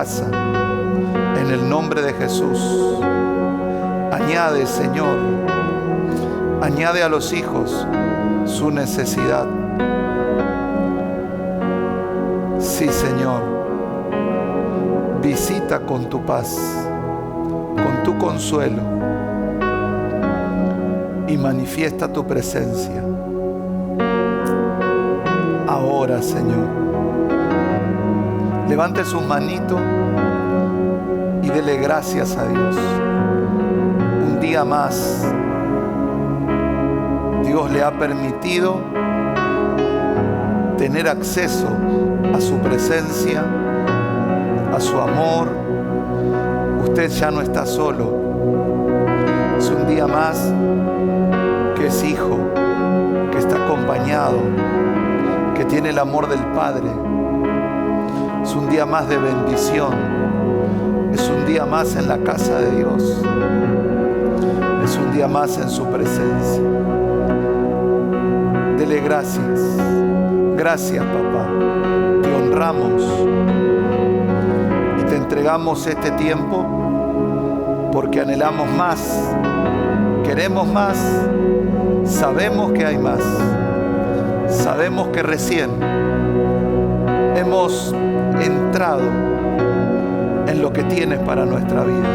casa. En el nombre de Jesús. Añade, Señor, añade a los hijos su necesidad. Sí, Señor, visita con tu paz, con tu consuelo y manifiesta tu presencia. Ahora, Señor, levante sus manitos y dele gracias a Dios. Un día más, Dios le ha permitido tener acceso a su presencia, a su amor. Usted ya no está solo. Es un día más que es hijo, que está acompañado, que tiene el amor del Padre. Es un día más de bendición. Es un día más en la casa de Dios. Es un día más en su presencia. Dele gracias. Gracias, papá. Te honramos y te entregamos este tiempo porque anhelamos más, queremos más, sabemos que hay más, sabemos que recién hemos entrado en lo que tienes para nuestra vida.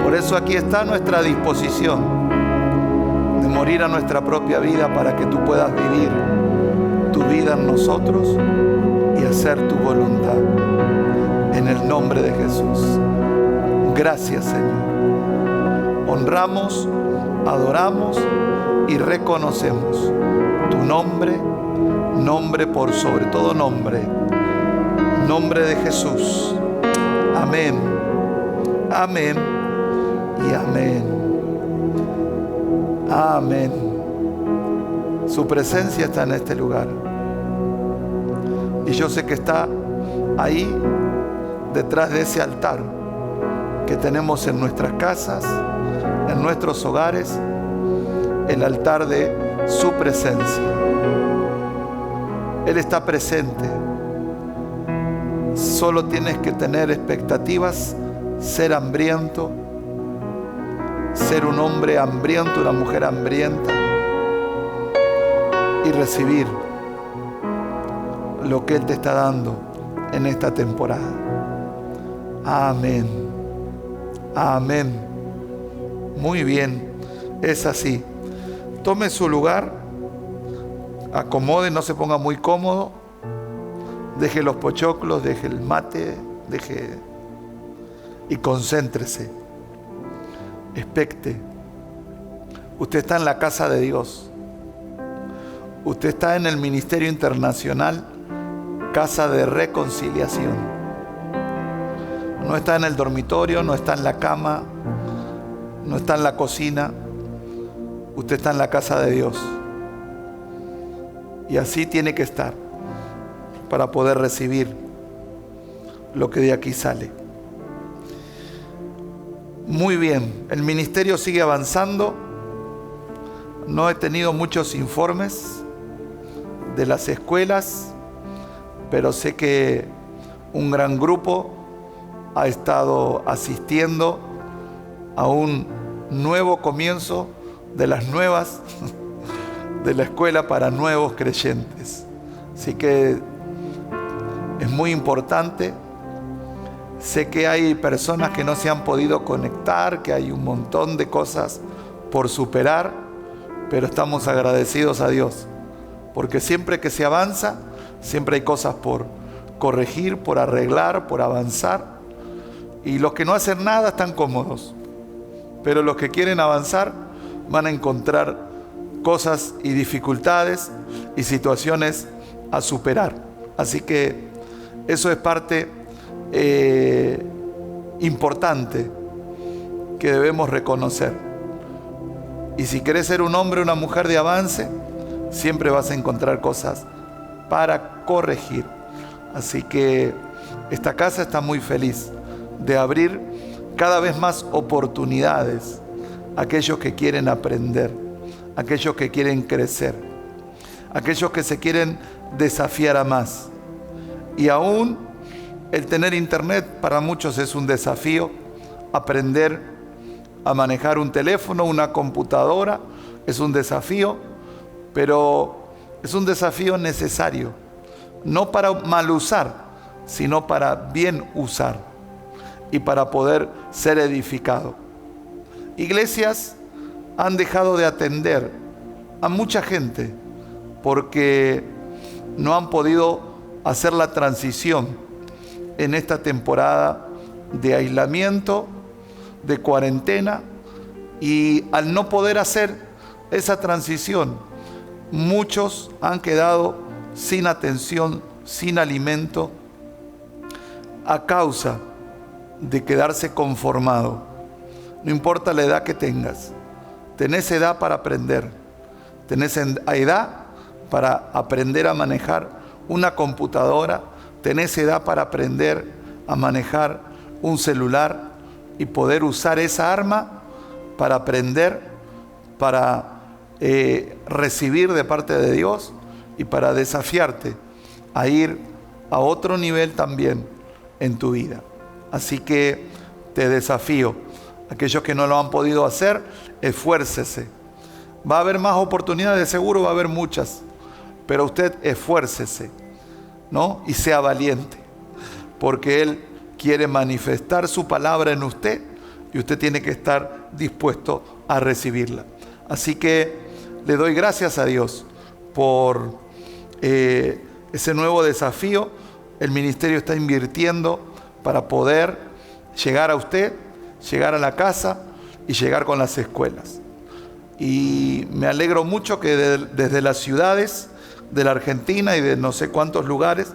Por eso aquí está nuestra disposición de morir a nuestra propia vida para que tú puedas vivir tu vida en nosotros y hacer tu voluntad. En el nombre de Jesús. Gracias, Señor. Honramos, adoramos y reconocemos tu nombre, nombre por sobre todo nombre, nombre de Jesús. Amén, amén y amén. Amén. Su presencia está en este lugar. Y yo sé que está ahí, detrás de ese altar que tenemos en nuestras casas, en nuestros hogares, el altar de su presencia. Él está presente. Solo tienes que tener expectativas, ser hambriento, ser un hombre hambriento, una mujer hambrienta, y recibir lo que Él te está dando en esta temporada. Amén. Amén. Muy bien. Es así. Tome su lugar. Acomode, no se ponga muy cómodo. Deje los pochoclos, deje el mate, y concéntrese. Expecte. Usted está en la casa de Dios. Usted está en el Ministerio Internacional Casa de Reconciliación. No está en el dormitorio, no está en la cama, no está en la cocina. Usted está en la casa de Dios. Y así tiene que estar para poder recibir lo que de aquí sale. Muy bien, el ministerio sigue avanzando. No he tenido muchos informes de las escuelas, pero sé que un gran grupo ha estado asistiendo a un nuevo comienzo de las nuevas de la escuela para nuevos creyentes. Así que es muy importante. Sé que hay personas que no se han podido conectar, que hay un montón de cosas por superar, pero estamos agradecidos a Dios, porque siempre que se avanza, siempre hay cosas por corregir, por arreglar, por avanzar. Y los que no hacen nada están cómodos, pero los que quieren avanzar van a encontrar cosas y dificultades y situaciones a superar. Así que eso es parte importante que debemos reconocer. Y si querés ser un hombre o una mujer de avance, siempre vas a encontrar cosas para corregir. Así que esta casa está muy feliz de abrir cada vez más oportunidades a aquellos que quieren aprender, a aquellos que quieren crecer, a aquellos que se quieren desafiar a más. Y aún El tener internet para muchos es un desafío. Aprender a manejar un teléfono, una computadora, es un desafío, pero es un desafío necesario. No para mal usar, sino para bien usar y para poder ser edificado. Iglesias han dejado de atender a mucha gente porque no han podido hacer la transición en esta temporada de aislamiento, de cuarentena, y al no poder hacer esa transición, muchos han quedado sin atención, sin alimento, a causa de quedarse conformado. No importa la edad que tengas, tenés edad para aprender, tenés edad para aprender a manejar una computadora, tenés edad para aprender a manejar un celular y poder usar esa arma para aprender, para recibir de parte de Dios y para desafiarte a ir a otro nivel también en tu vida. Así que te desafío, aquellos que no lo han podido hacer, esfuércese. Va a haber más oportunidades, seguro va a haber muchas, pero usted esfuércese, ¿no? Y sea valiente, porque Él quiere manifestar su palabra en usted y usted tiene que estar dispuesto a recibirla. Así que le doy gracias a Dios por ese nuevo desafío. El ministerio está invirtiendo para poder llegar a usted, llegar a la casa y llegar con las escuelas. Y me alegro mucho que desde las ciudades de la Argentina y de no sé cuántos lugares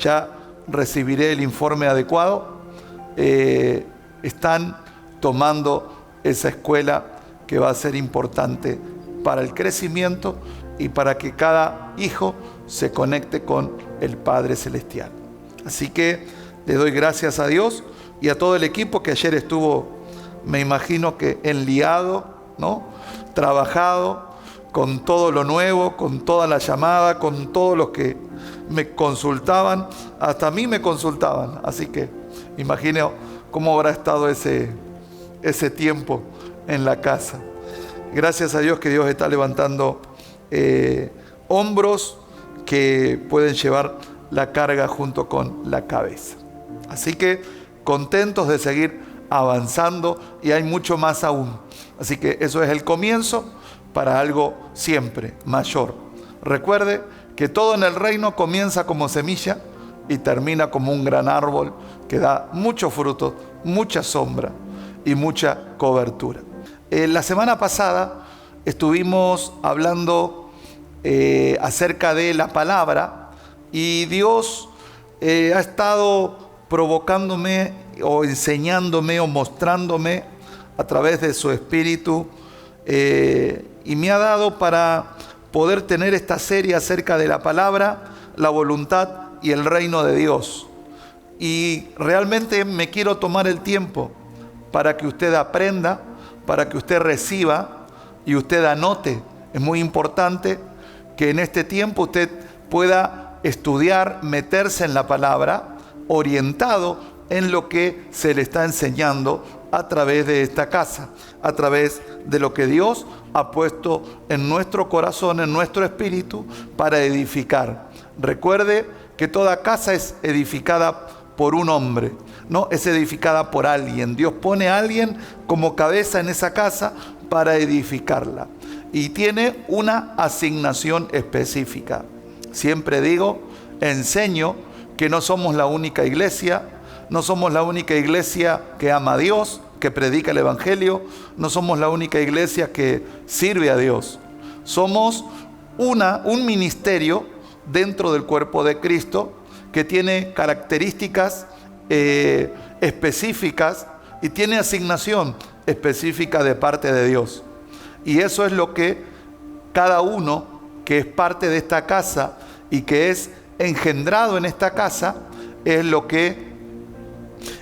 ya recibiré el informe adecuado. Están tomando esa escuela que va a ser importante para el crecimiento y para que cada hijo se conecte con el Padre Celestial. Así que le doy gracias a Dios y a todo el equipo que ayer estuvo, me imagino que enliado, ¿no? Trabajado con todo lo nuevo, con toda la llamada, con todos los que me consultaban, hasta a mí me consultaban. Así que imagino cómo habrá estado ese tiempo en la casa. Gracias a Dios que Dios está levantando hombros que pueden llevar la carga junto con la cabeza. Así que contentos de seguir avanzando y hay mucho más aún. Así que eso es el comienzo para algo siempre mayor. Recuerde que todo en el reino comienza como semilla y termina como un gran árbol que da mucho fruto, mucha sombra y mucha cobertura. La semana pasada estuvimos hablando acerca de la palabra y Dios ha estado provocándome o enseñándome o mostrándome a través de su Espíritu y me ha dado para poder tener esta serie acerca de la palabra, la voluntad y el reino de Dios. Y realmente me quiero tomar el tiempo para que usted aprenda, para que usted reciba y usted anote. Es muy importante que en este tiempo usted pueda estudiar, meterse en la palabra, orientado en lo que se le está enseñando a través de esta casa, a través de lo que Dios ha puesto en nuestro corazón, en nuestro espíritu, para edificar. Recuerde que toda casa es edificada por un hombre, no es edificada por alguien. Dios pone a alguien como cabeza en esa casa para edificarla y tiene una asignación específica. Siempre digo, enseño que no somos la única iglesia, no somos la única iglesia que ama a Dios, que predica el Evangelio, no somos la única iglesia que sirve a Dios. Somos un ministerio dentro del cuerpo de Cristo que tiene características específicas y tiene asignación específica de parte de Dios. Y eso es lo que cada uno que es parte de esta casa y que es engendrado en esta casa es lo que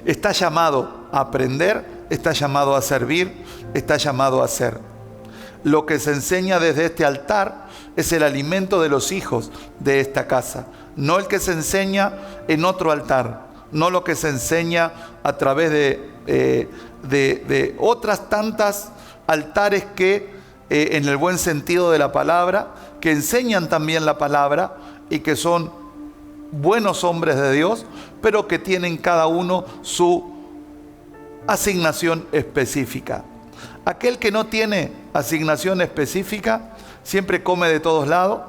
está llamado a aprender, está llamado a servir, está llamado a hacer. Lo que se enseña desde este altar es el alimento de los hijos de esta casa, no el que se enseña en otro altar, no lo que se enseña a través de otras tantas altares que, en el buen sentido de la palabra, que enseñan también la palabra y que son buenos hombres de Dios, pero que tienen cada uno su asignación específica. Aquel que no tiene asignación específica siempre come de todos lados,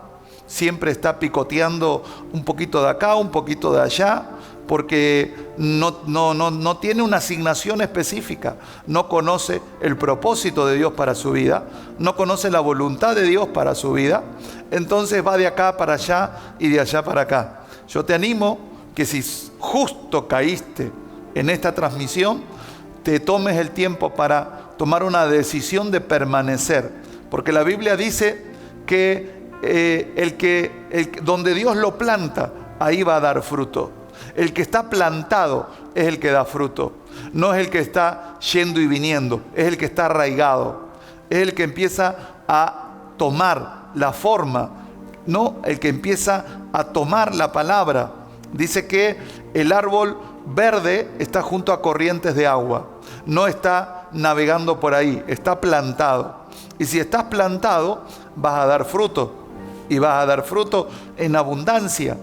siempre está picoteando un poquito de acá, un poquito de allá, porque no tiene una asignación específica, no conoce el propósito de Dios para su vida, no conoce la voluntad de Dios para su vida, entonces va de acá para allá y de allá para acá. Yo te animo que si justo caíste en esta transmisión, te tomes el tiempo para tomar una decisión de permanecer, porque la Biblia dice que donde Dios lo planta, ahí va a dar fruto. El que está plantado es el que da fruto, no es el que está yendo y viniendo, es el que está arraigado, es el que empieza a tomar la forma, no el que empieza a tomar la palabra. Dice que el árbol verde está junto a corrientes de agua, no está navegando por ahí, está plantado. Y si estás plantado, vas a dar fruto, y vas a dar fruto en abundancia.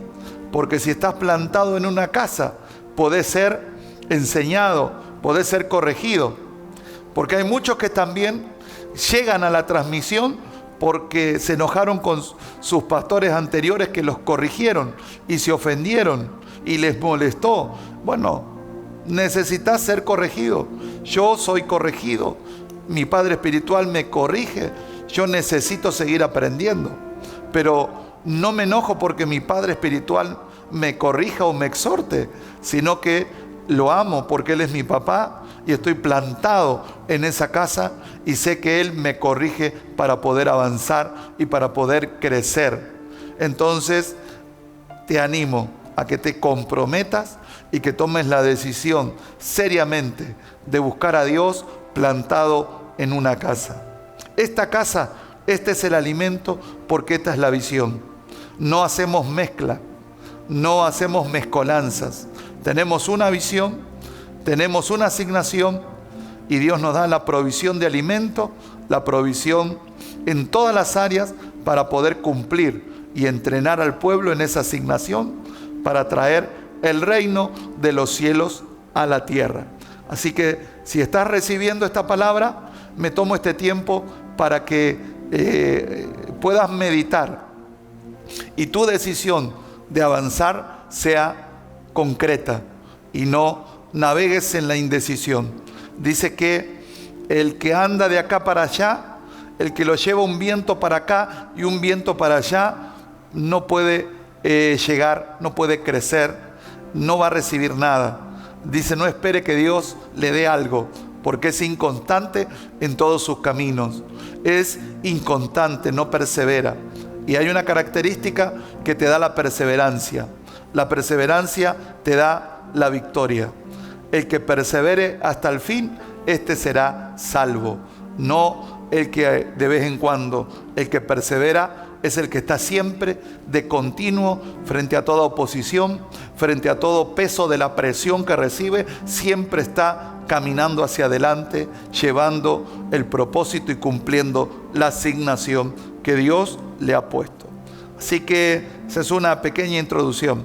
Porque si estás plantado en una casa, podés ser enseñado, podés ser corregido. Porque hay muchos que también llegan a la transmisión porque se enojaron con sus pastores anteriores que los corrigieron y se ofendieron y les molestó. Bueno, necesitas ser corregido. Yo soy corregido. Mi padre espiritual me corrige. Yo necesito seguir aprendiendo. Pero no me enojo porque mi padre espiritual me corrija o me exhorte, sino que lo amo porque Él es mi papá y estoy plantado en esa casa y sé que Él me corrige para poder avanzar y para poder crecer. Entonces, te animo a que te comprometas y que tomes la decisión seriamente de buscar a Dios plantado en una casa. Esta casa, este es el alimento porque esta es la visión. No hacemos mezcla, no hacemos mezcolanzas. Tenemos una visión, tenemos una asignación y Dios nos da la provisión de alimento, la provisión en todas las áreas para poder cumplir y entrenar al pueblo en esa asignación para traer el reino de los cielos a la tierra. Así que si estás recibiendo esta palabra, me tomo este tiempo para que puedas meditar y tu decisión de avanzar sea concreta y no navegues en la indecisión. Dice que el que anda de acá para allá, el que lo lleva un viento para acá y un viento para allá, no puede llegar, no puede crecer, no va a recibir nada. Dice, no espere que Dios le dé algo, porque es inconstante en todos sus caminos. Es inconstante, no persevera. Y hay una característica que te da la perseverancia. La perseverancia te da la victoria. El que persevere hasta el fin, este será salvo. No el que de vez en cuando. El que persevera es el que está siempre de continuo frente a toda oposición, frente a todo peso de la presión que recibe. Siempre está caminando hacia adelante, llevando el propósito y cumpliendo la asignación que Dios le ha puesto. Así que esa es una pequeña introducción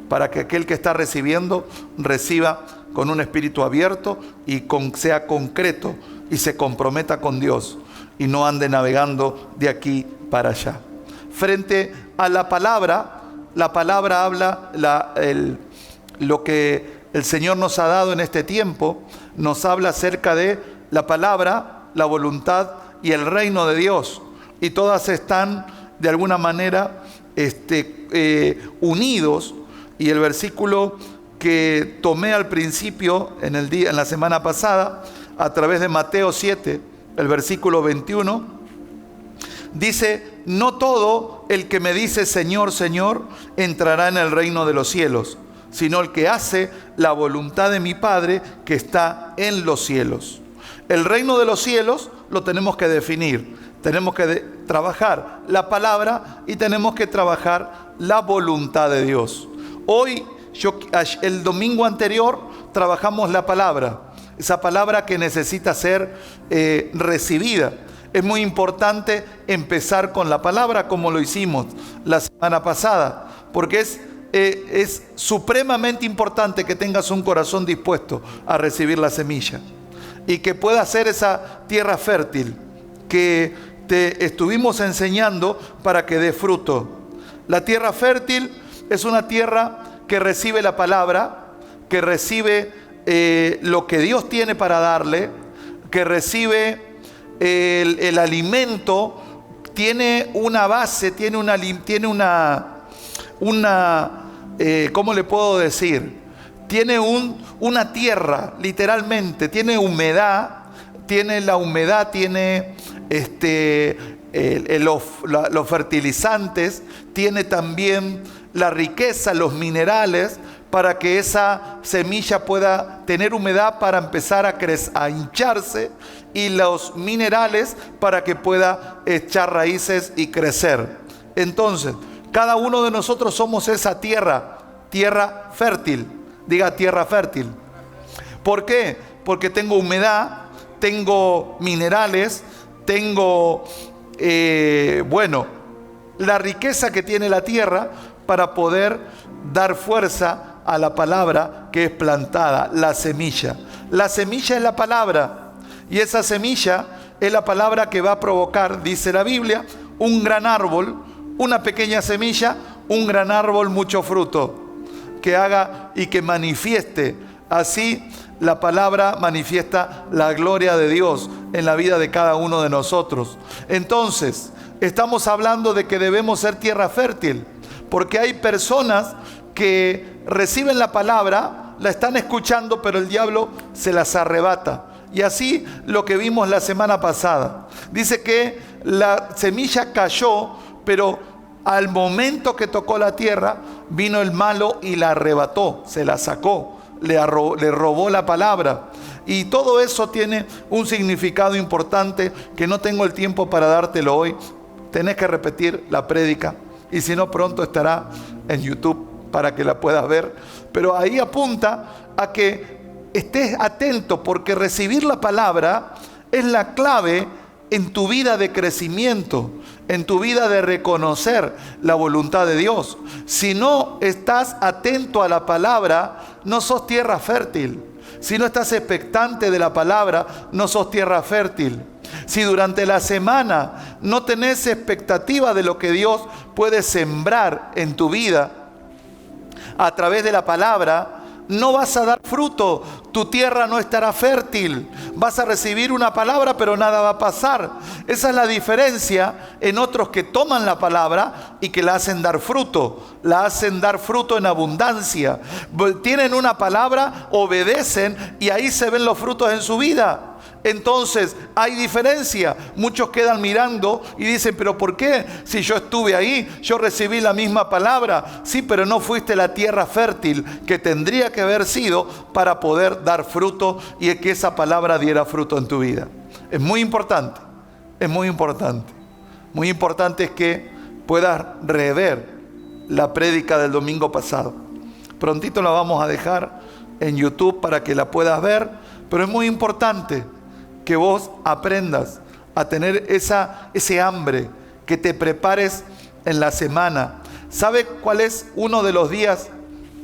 para que aquel que está recibiendo reciba con un espíritu abierto y sea concreto y se comprometa con Dios y no ande navegando de aquí para allá. Frente a la palabra habla lo que el Señor nos ha dado en este tiempo, nos habla acerca de la palabra, la voluntad y el reino de Dios. Y todas están de alguna manera unidos. Y el versículo que tomé al principio en la semana pasada, a través de Mateo 7, el versículo 21, dice: no todo el que me dice Señor, Señor, entrará en el reino de los cielos, sino el que hace la voluntad de mi Padre que está en los cielos. El reino de los cielos lo tenemos que definir. Tenemos que trabajar la palabra y tenemos que trabajar la voluntad de Dios. Hoy El domingo anterior trabajamos la palabra, esa palabra que necesita ser recibida. Es muy importante empezar con la palabra como lo hicimos la semana pasada, porque es supremamente importante que tengas un corazón dispuesto a recibir la semilla y que pueda ser esa tierra fértil que te estuvimos enseñando para que dé fruto. La tierra fértil es una tierra que recibe la palabra, que recibe lo que Dios tiene para darle, que recibe el alimento, tiene una base, tiene una ¿cómo le puedo decir? Tiene una tierra, literalmente, tiene humedad, tiene los fertilizantes, tiene también la riqueza, los minerales, para que esa semilla pueda tener humedad para empezar a hincharse, y los minerales para que pueda echar raíces y crecer. Entonces, cada uno de nosotros somos esa tierra fértil. Diga tierra fértil. ¿Por qué? Porque tengo humedad, tengo minerales, tengo, la riqueza que tiene la tierra para poder dar fuerza a la palabra que es plantada, la semilla. La semilla es la palabra, y esa semilla es la palabra que va a provocar, dice la Biblia, un gran árbol, una pequeña semilla, un gran árbol, mucho fruto, que haga y que manifieste. Así la palabra manifiesta la gloria de Dios en la vida de cada uno de nosotros. Entonces, estamos hablando de que debemos ser tierra fértil, porque hay personas que reciben la palabra, la están escuchando, pero el diablo se las arrebata. Y así lo que vimos la semana pasada. Dice que la semilla cayó, pero al momento que tocó la tierra, vino el malo y la arrebató, se la sacó, le robó la palabra. Y todo eso tiene un significado importante que no tengo el tiempo para dártelo hoy. Tenés que repetir la prédica, y si no, pronto estará en YouTube para que la puedas ver. Pero ahí apunta a que estés atento, porque recibir la palabra es la clave en tu vida de crecimiento, en tu vida de reconocer la voluntad de Dios. Si no estás atento a la palabra, no sos tierra fértil. Si no estás expectante de la palabra, no sos tierra fértil. Si durante la semana no tenés expectativa de lo que Dios puede sembrar en tu vida a través de la palabra, no vas a dar fruto, tu tierra no estará fértil. Vas a recibir una palabra, pero nada va a pasar. Esa es la diferencia en otros que toman la palabra y que la hacen dar fruto. La hacen dar fruto en abundancia. Tienen una palabra, obedecen, y ahí se ven los frutos en su vida. Entonces hay diferencia. Muchos quedan mirando y dicen: pero ¿por qué? Si yo estuve ahí, yo recibí la misma palabra. Sí, pero no fuiste la tierra fértil que tendría que haber sido para poder dar fruto, y que esa palabra diera fruto en tu vida. Es muy importante, es muy importante. Muy importante es que puedas rever la prédica del domingo pasado. Prontito la vamos a dejar en YouTube para que la puedas ver, pero es muy importante que vos aprendas a tener ese hambre, que te prepares en la semana. ¿Sabe cuál es uno de los días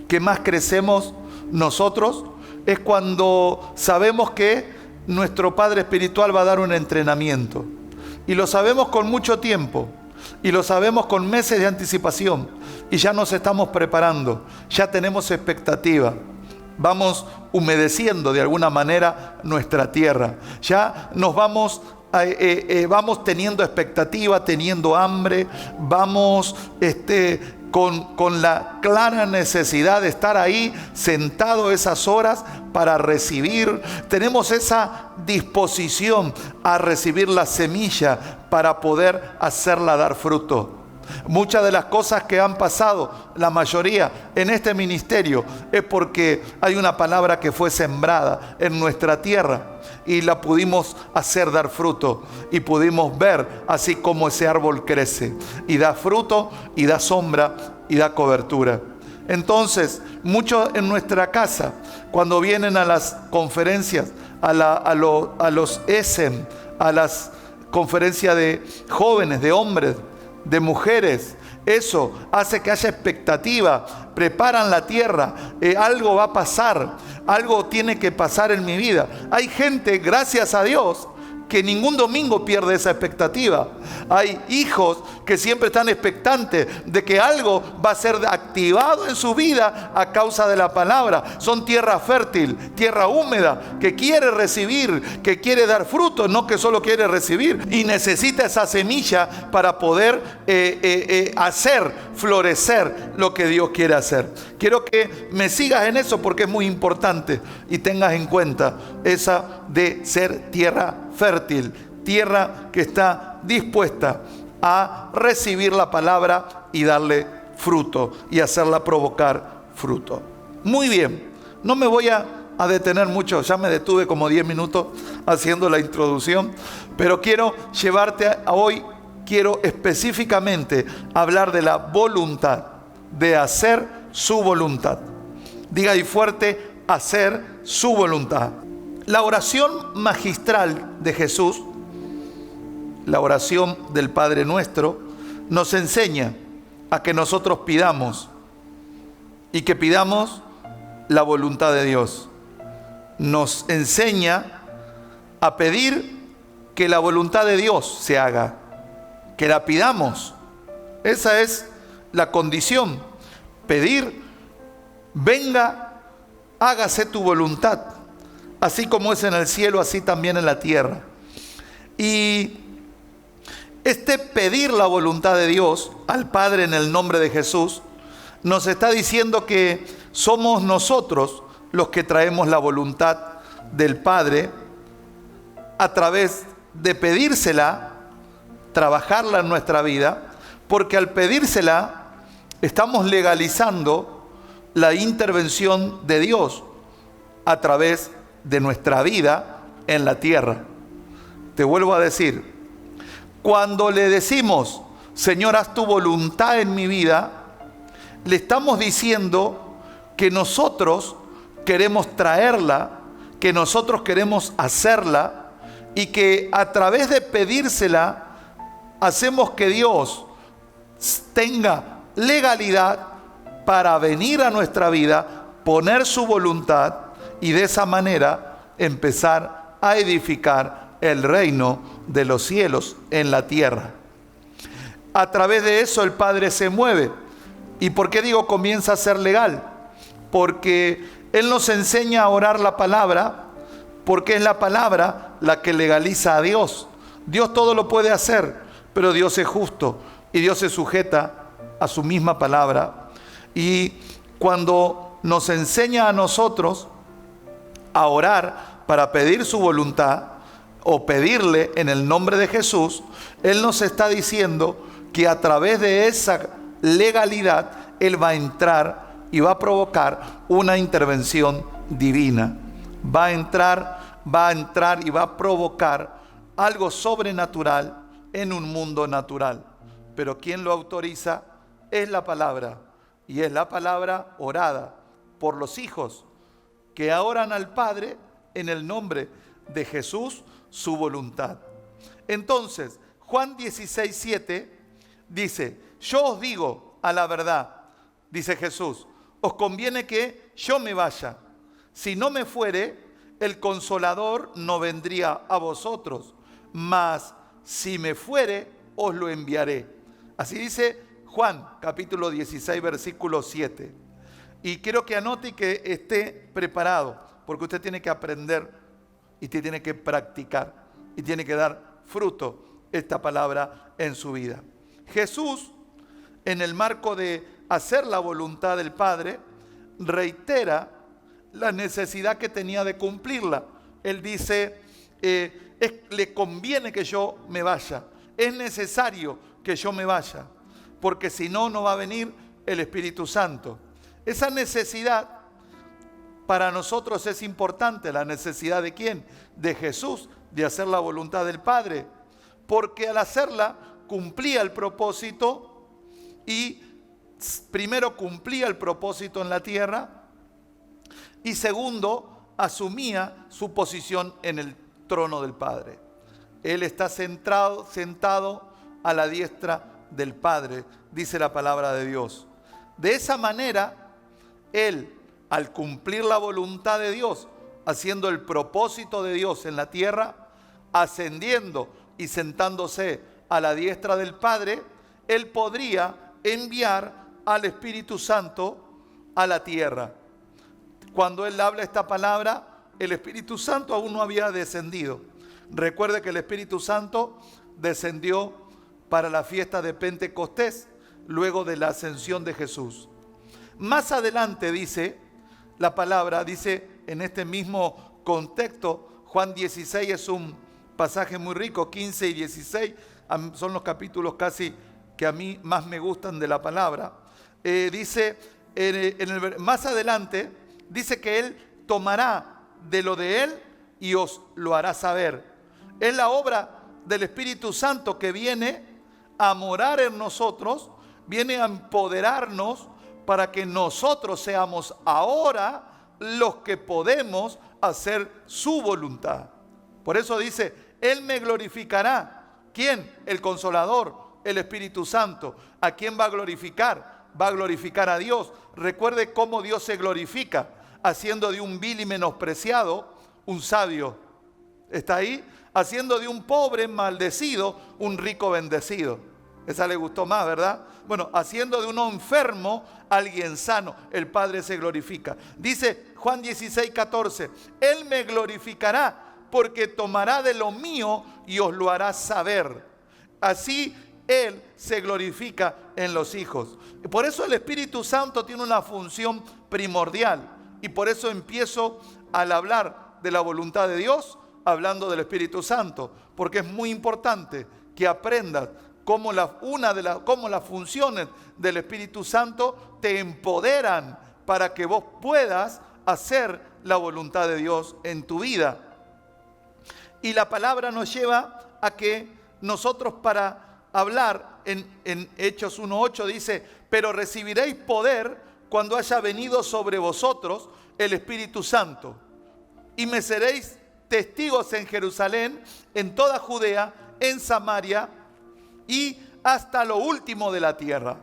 que más crecemos nosotros? Es cuando sabemos que nuestro Padre Espiritual va a dar un entrenamiento. Y lo sabemos con mucho tiempo, y lo sabemos con meses de anticipación, y ya nos estamos preparando, ya tenemos expectativa. Vamos humedeciendo de alguna manera nuestra tierra. Ya nos vamos teniendo expectativa, teniendo hambre. Vamos con la clara necesidad de estar ahí sentado esas horas para recibir. Tenemos esa disposición a recibir la semilla para poder hacerla dar fruto. Muchas de las cosas que han pasado, la mayoría en este ministerio, es porque hay una palabra que fue sembrada en nuestra tierra y la pudimos hacer dar fruto, y pudimos ver así como ese árbol crece y da fruto y da sombra y da cobertura. Entonces, muchos en nuestra casa, cuando vienen a las conferencias, a los ESEM, a las conferencias de jóvenes, de hombres, de mujeres, eso hace que haya expectativa, preparan la tierra, algo va a pasar, algo tiene que pasar en mi vida. Hay gente, gracias a Dios, que ningún domingo pierde esa expectativa. Hay hijos que siempre están expectantes de que algo va a ser activado en su vida a causa de la palabra. Son tierra fértil, tierra húmeda, que quiere recibir, que quiere dar fruto, no que solo quiere recibir. Y necesita esa semilla para poder hacer florecer lo que Dios quiere hacer. Quiero que me sigas en eso porque es muy importante y tengas en cuenta esa de ser tierra fértil, tierra que está dispuesta a recibir la palabra y darle fruto y hacerla provocar fruto. Muy bien, no me voy a detener mucho, ya me detuve como 10 minutos haciendo la introducción, pero quiero llevarte a hoy, quiero específicamente hablar de la voluntad, de hacer su voluntad. Diga ahí fuerte, hacer su voluntad. La oración magistral de Jesús, la oración del Padre Nuestro, nos enseña a que nosotros pidamos y que pidamos la voluntad de Dios. Nos enseña a pedir que la voluntad de Dios se haga, que la pidamos. Esa es la condición. Pedir, venga, hágase tu voluntad. Así como es en el cielo, así también en la tierra. Y este pedir la voluntad de Dios al Padre en el nombre de Jesús, nos está diciendo que somos nosotros los que traemos la voluntad del Padre a través de pedírsela, trabajarla en nuestra vida, porque al pedírsela estamos legalizando la intervención de Dios a través de nuestra vida en la tierra. Te vuelvo a decir, cuando le decimos, Señor, haz tu voluntad en mi vida, le estamos diciendo que nosotros queremos traerla, que nosotros queremos hacerla y que a través de pedírsela hacemos que Dios tenga legalidad para venir a nuestra vida, poner su voluntad y de esa manera empezar a edificar el reino de los cielos en la tierra. A través de eso el Padre se mueve. ¿Y por qué digo comienza a ser legal? Porque Él nos enseña a orar la palabra, porque es la palabra la que legaliza a Dios. Dios todo lo puede hacer, pero Dios es justo y Dios se sujeta a su misma palabra. Y cuando nos enseña a nosotros a orar para pedir su voluntad o pedirle en el nombre de Jesús, Él nos está diciendo que a través de esa legalidad Él va a entrar y va a provocar una intervención divina. Va a entrar y va a provocar algo sobrenatural en un mundo natural. Pero quien lo autoriza es la palabra, y es la palabra orada por los hijos que oran al Padre en el nombre de Jesús, su voluntad. Entonces, Juan 16:7 dice, yo os digo a la verdad, dice Jesús, os conviene que yo me vaya. Si no me fuere, el Consolador no vendría a vosotros, mas si me fuere, os lo enviaré. Así dice Juan, capítulo 16, versículo 7. Y quiero que anote y que esté preparado, porque usted tiene que aprender y tiene que practicar y tiene que dar fruto esta palabra en su vida. Jesús, en el marco de hacer la voluntad del Padre, reitera la necesidad que tenía de cumplirla. Él dice, le conviene que yo me vaya, es necesario que yo me vaya, porque si no, no va a venir el Espíritu Santo. Esa necesidad para nosotros es importante. ¿La necesidad de quién? De Jesús, de hacer la voluntad del Padre, porque al hacerla cumplía el propósito y primero cumplía el propósito en la tierra y segundo, asumía su posición en el trono del Padre. Él está sentado a la diestra del Padre, dice la palabra de Dios. De esa manera, Él, al cumplir la voluntad de Dios, haciendo el propósito de Dios en la tierra, ascendiendo y sentándose a la diestra del Padre, Él podría enviar al Espíritu Santo a la tierra. Cuando Él habla esta palabra, el Espíritu Santo aún no había descendido. Recuerde que el Espíritu Santo descendió para la fiesta de Pentecostés, luego de la ascensión de Jesús. Más adelante dice, la palabra dice en este mismo contexto, Juan 16 es un pasaje muy rico, 15 y 16 son los capítulos casi que a mí más me gustan de la palabra. Dice, más adelante, dice que Él tomará de lo de Él y os lo hará saber. Es la obra del Espíritu Santo que viene a morar en nosotros, viene a empoderarnos para que nosotros seamos ahora los que podemos hacer su voluntad. Por eso dice, Él me glorificará. ¿Quién? El Consolador, el Espíritu Santo. ¿A quién va a glorificar? Va a glorificar a Dios. Recuerde cómo Dios se glorifica, haciendo de un vil y menospreciado un sabio. ¿Está ahí? Haciendo de un pobre maldecido un rico bendecido. Esa le gustó más, ¿verdad? Bueno, haciendo de uno enfermo alguien sano, el Padre se glorifica. Dice Juan 16, 14, Él me glorificará porque tomará de lo mío y os lo hará saber. Así Él se glorifica en los hijos. Por eso el Espíritu Santo tiene una función primordial. Y por eso empiezo al hablar de la voluntad de Dios, hablando del Espíritu Santo. Porque es muy importante que aprendas cómo las funciones del Espíritu Santo te empoderan para que vos puedas hacer la voluntad de Dios en tu vida. Y la palabra nos lleva a que nosotros, para hablar en Hechos 1:8 dice, pero recibiréis poder cuando haya venido sobre vosotros el Espíritu Santo, y me seréis testigos en Jerusalén, en toda Judea, en Samaria y hasta lo último de la tierra.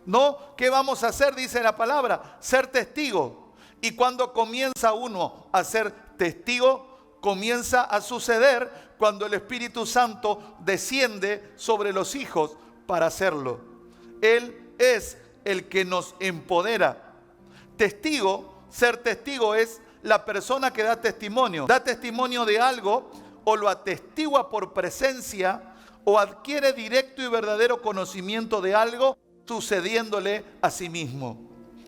¿No? ¿Qué vamos a hacer? Dice la palabra, ser testigo. Y cuando comienza uno a ser testigo, comienza a suceder cuando el Espíritu Santo desciende sobre los hijos para hacerlo. Él es el que nos empodera. Testigo, ser testigo es la persona que da testimonio de algo, o lo atestigua por presencia, o adquiere directo y verdadero conocimiento de algo sucediéndole a sí mismo.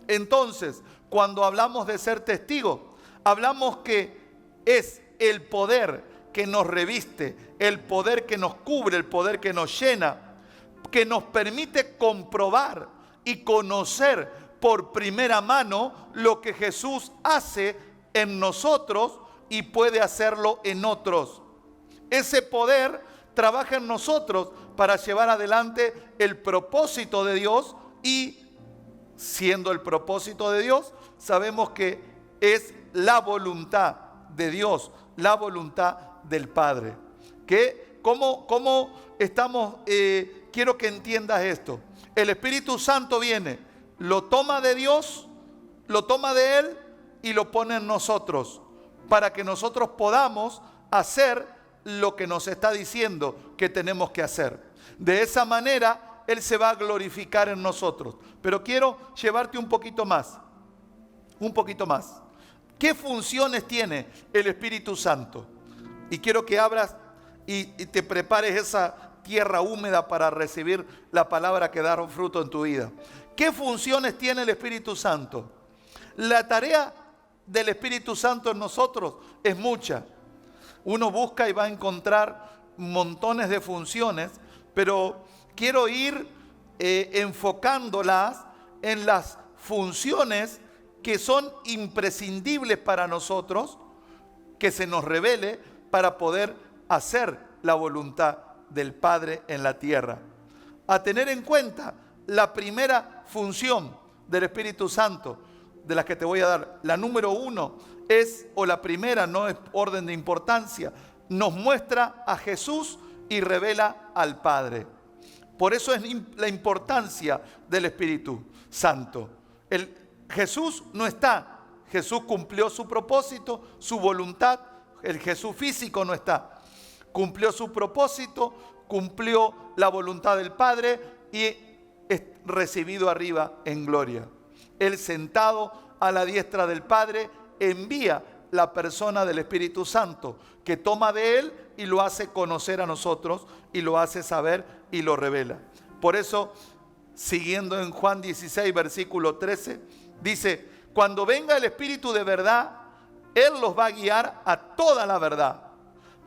Entonces, cuando hablamos de ser testigo, hablamos que es el poder que nos reviste, el poder que nos cubre, el poder que nos llena, que nos permite comprobar y conocer por primera mano lo que Jesús hace en nosotros y puede hacerlo en otros. Ese poder trabaja en nosotros para llevar adelante el propósito de Dios, y siendo el propósito de Dios, sabemos que es la voluntad de Dios, la voluntad del Padre. ¿Cómo estamos? Quiero que entiendas esto. El Espíritu Santo viene, lo toma de Dios, lo toma de Él y lo pone en nosotros, para que nosotros podamos hacer lo que nos está diciendo que tenemos que hacer. De esa manera, Él se va a glorificar en nosotros. Pero quiero llevarte un poquito más. ¿Qué funciones tiene el Espíritu Santo? Y quiero que abras y te prepares esa tierra húmeda para recibir la palabra que dará fruto en tu vida. ¿Qué funciones tiene el Espíritu Santo? La tarea del Espíritu Santo en nosotros es mucha. Uno busca y va a encontrar montones de funciones, pero quiero ir enfocándolas en las funciones que son imprescindibles para nosotros, que se nos revele para poder hacer la voluntad del Padre en la tierra. A tener en cuenta la primera función del Espíritu Santo, de las que te voy a dar, la número 1 es, o la primera, no es orden de importancia, nos muestra a Jesús y revela al Padre. Por eso es la importancia del Espíritu Santo. Jesús no está. Jesús cumplió su propósito, su voluntad. El Jesús físico no está. Cumplió su propósito, cumplió la voluntad del Padre y es recibido arriba en gloria. Él, sentado a la diestra del Padre, envía la persona del Espíritu Santo, que toma de Él y lo hace conocer a nosotros, y lo hace saber y lo revela. Por eso, siguiendo en Juan 16, versículo 13, dice: cuando venga el Espíritu de verdad, Él los va a guiar a toda la verdad,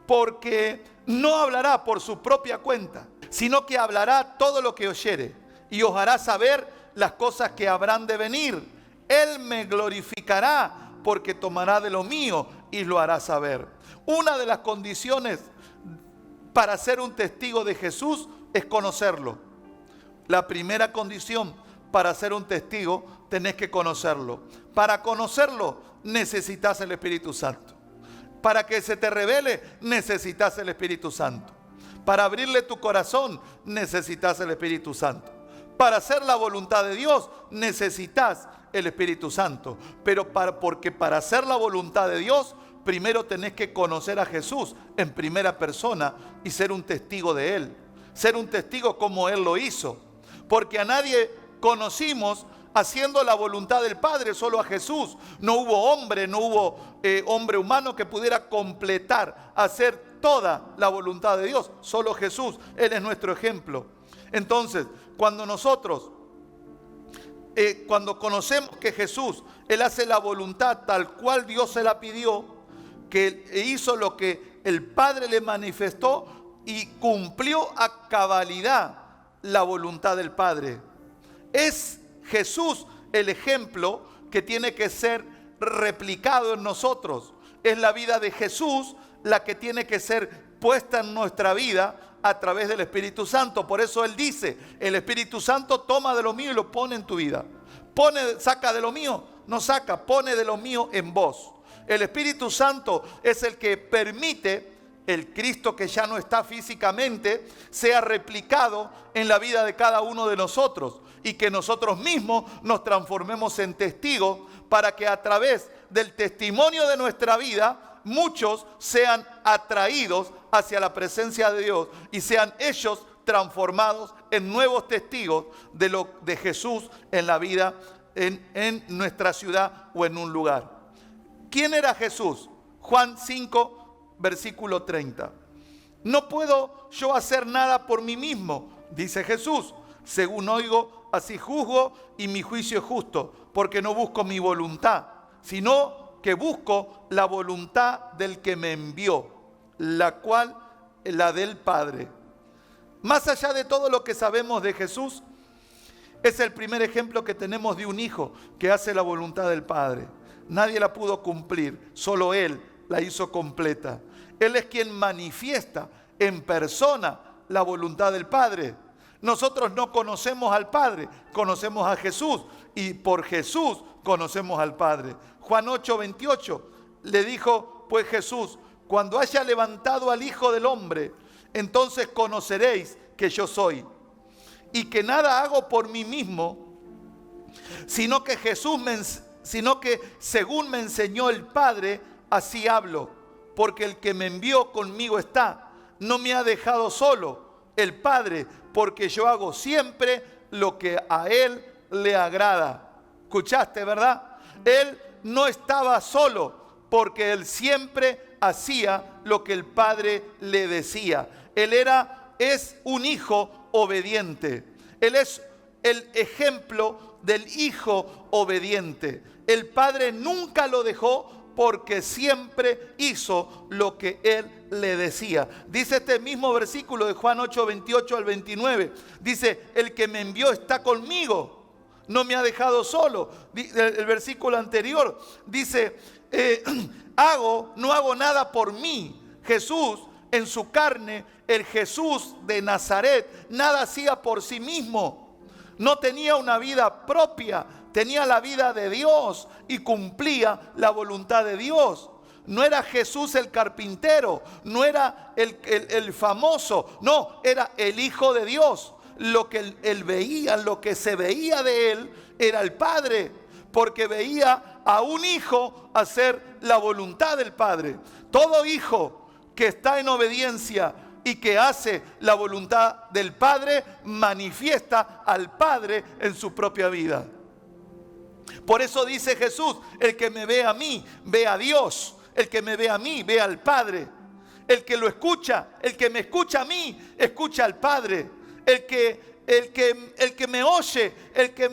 porque no hablará por su propia cuenta, sino que hablará todo lo que oyere, y os hará saber las cosas que habrán de venir. Él me glorificará, porque tomará de lo mío y lo hará saber. Una de las condiciones para ser un testigo de Jesús es conocerlo. La primera condición para ser un testigo, tenés que conocerlo. Para conocerlo necesitas el Espíritu Santo. Para que se te revele necesitas el Espíritu Santo. Para abrirle tu corazón necesitas el Espíritu Santo. Para hacer la voluntad de Dios necesitas el Espíritu Santo. Pero porque para hacer la voluntad de Dios, primero tenés que conocer a Jesús en primera persona y ser un testigo de Él. Ser un testigo como Él lo hizo. Porque a nadie conocimos haciendo la voluntad del Padre, solo a Jesús. No hubo hombre humano que pudiera completar, hacer toda la voluntad de Dios. Solo Jesús. Él es nuestro ejemplo. Entonces, cuando nosotros, cuando conocemos que Jesús, Él hace la voluntad tal cual Dios se la pidió, que hizo lo que el Padre le manifestó y cumplió a cabalidad la voluntad del Padre. Es Jesús el ejemplo que tiene que ser replicado en nosotros. Es la vida de Jesús la que tiene que ser puesta en nuestra vida a través del Espíritu Santo. Por eso Él dice: el Espíritu Santo toma de lo mío y lo pone en tu vida. Saca de lo mío, no saca, pone de lo mío en vos. El Espíritu Santo es el que permite el Cristo que ya no está físicamente sea replicado en la vida de cada uno de nosotros, y que nosotros mismos nos transformemos en testigos, para que a través del testimonio de nuestra vida muchos sean atraídos hacia la presencia de Dios y sean ellos transformados en nuevos testigos de Jesús en la vida, en nuestra ciudad o en un lugar. ¿Quién era Jesús? Juan 5, versículo 30. No puedo yo hacer nada por mí mismo, dice Jesús. Según oigo, así juzgo, y mi juicio es justo, porque no busco mi voluntad, sino que busco la voluntad del que me envió, la cual es la del Padre. Más allá de todo lo que sabemos de Jesús, es el primer ejemplo que tenemos de un hijo que hace la voluntad del Padre. Nadie la pudo cumplir, solo Él la hizo completa. Él es quien manifiesta en persona la voluntad del Padre. Nosotros no conocemos al Padre, conocemos a Jesús, y por Jesús conocemos al Padre. Juan 8, 28 le dijo pues Jesús: cuando haya levantado al Hijo del Hombre, entonces conoceréis que yo soy, y que nada hago por mí mismo, sino que según me enseñó el Padre, así hablo, porque el que me envió conmigo está. No me ha dejado solo el Padre, porque yo hago siempre lo que a Él le agrada. ¿Escuchaste, verdad? Él no estaba solo, porque Él siempre hacía lo que el Padre le decía. Él es un hijo obediente. Él es el ejemplo del hijo obediente. El Padre nunca lo dejó, porque siempre hizo lo que Él le decía. Dice este mismo versículo de Juan 8, 28 al 29. Dice: el que me envió está conmigo, no me ha dejado solo. El versículo anterior dice: no hago nada por mí. Jesús en su carne, el Jesús de Nazaret, nada hacía por sí mismo. No tenía una vida propia, tenía la vida de Dios y cumplía la voluntad de Dios. No era Jesús el carpintero, no era el famoso, no, era el Hijo de Dios. Lo que él veía, lo que se veía de él era el Padre, porque veía a un hijo hacer la voluntad del Padre. Todo hijo que está en obediencia y que hace la voluntad del Padre manifiesta al Padre en su propia vida. Por eso dice Jesús: el que me ve a mí, ve a Dios. El que me ve a mí, ve al Padre. El que lo escucha, el que me escucha a mí, escucha al Padre. El que me oye, el que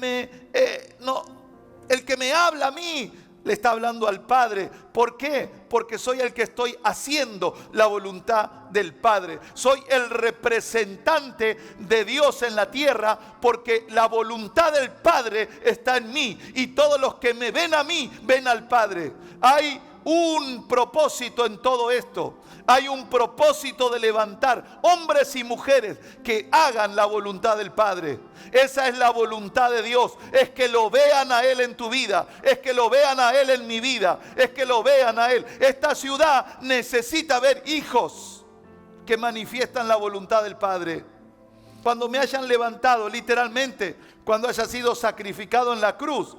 me habla a mí, le está hablando al Padre. ¿Por qué? Porque soy el que estoy haciendo la voluntad del Padre. Soy el representante de Dios en la tierra, porque la voluntad del Padre está en mí. Y todos los que me ven a mí, ven al Padre. Hay un propósito en todo esto. Hay un propósito de levantar hombres y mujeres que hagan la voluntad del Padre. Esa es la voluntad de Dios. Es que lo vean a Él en tu vida. Es que lo vean a Él en mi vida. Es que lo vean a Él. Esta ciudad necesita ver hijos que manifiestan la voluntad del Padre. Cuando me hayan levantado, literalmente, cuando haya sido sacrificado en la cruz,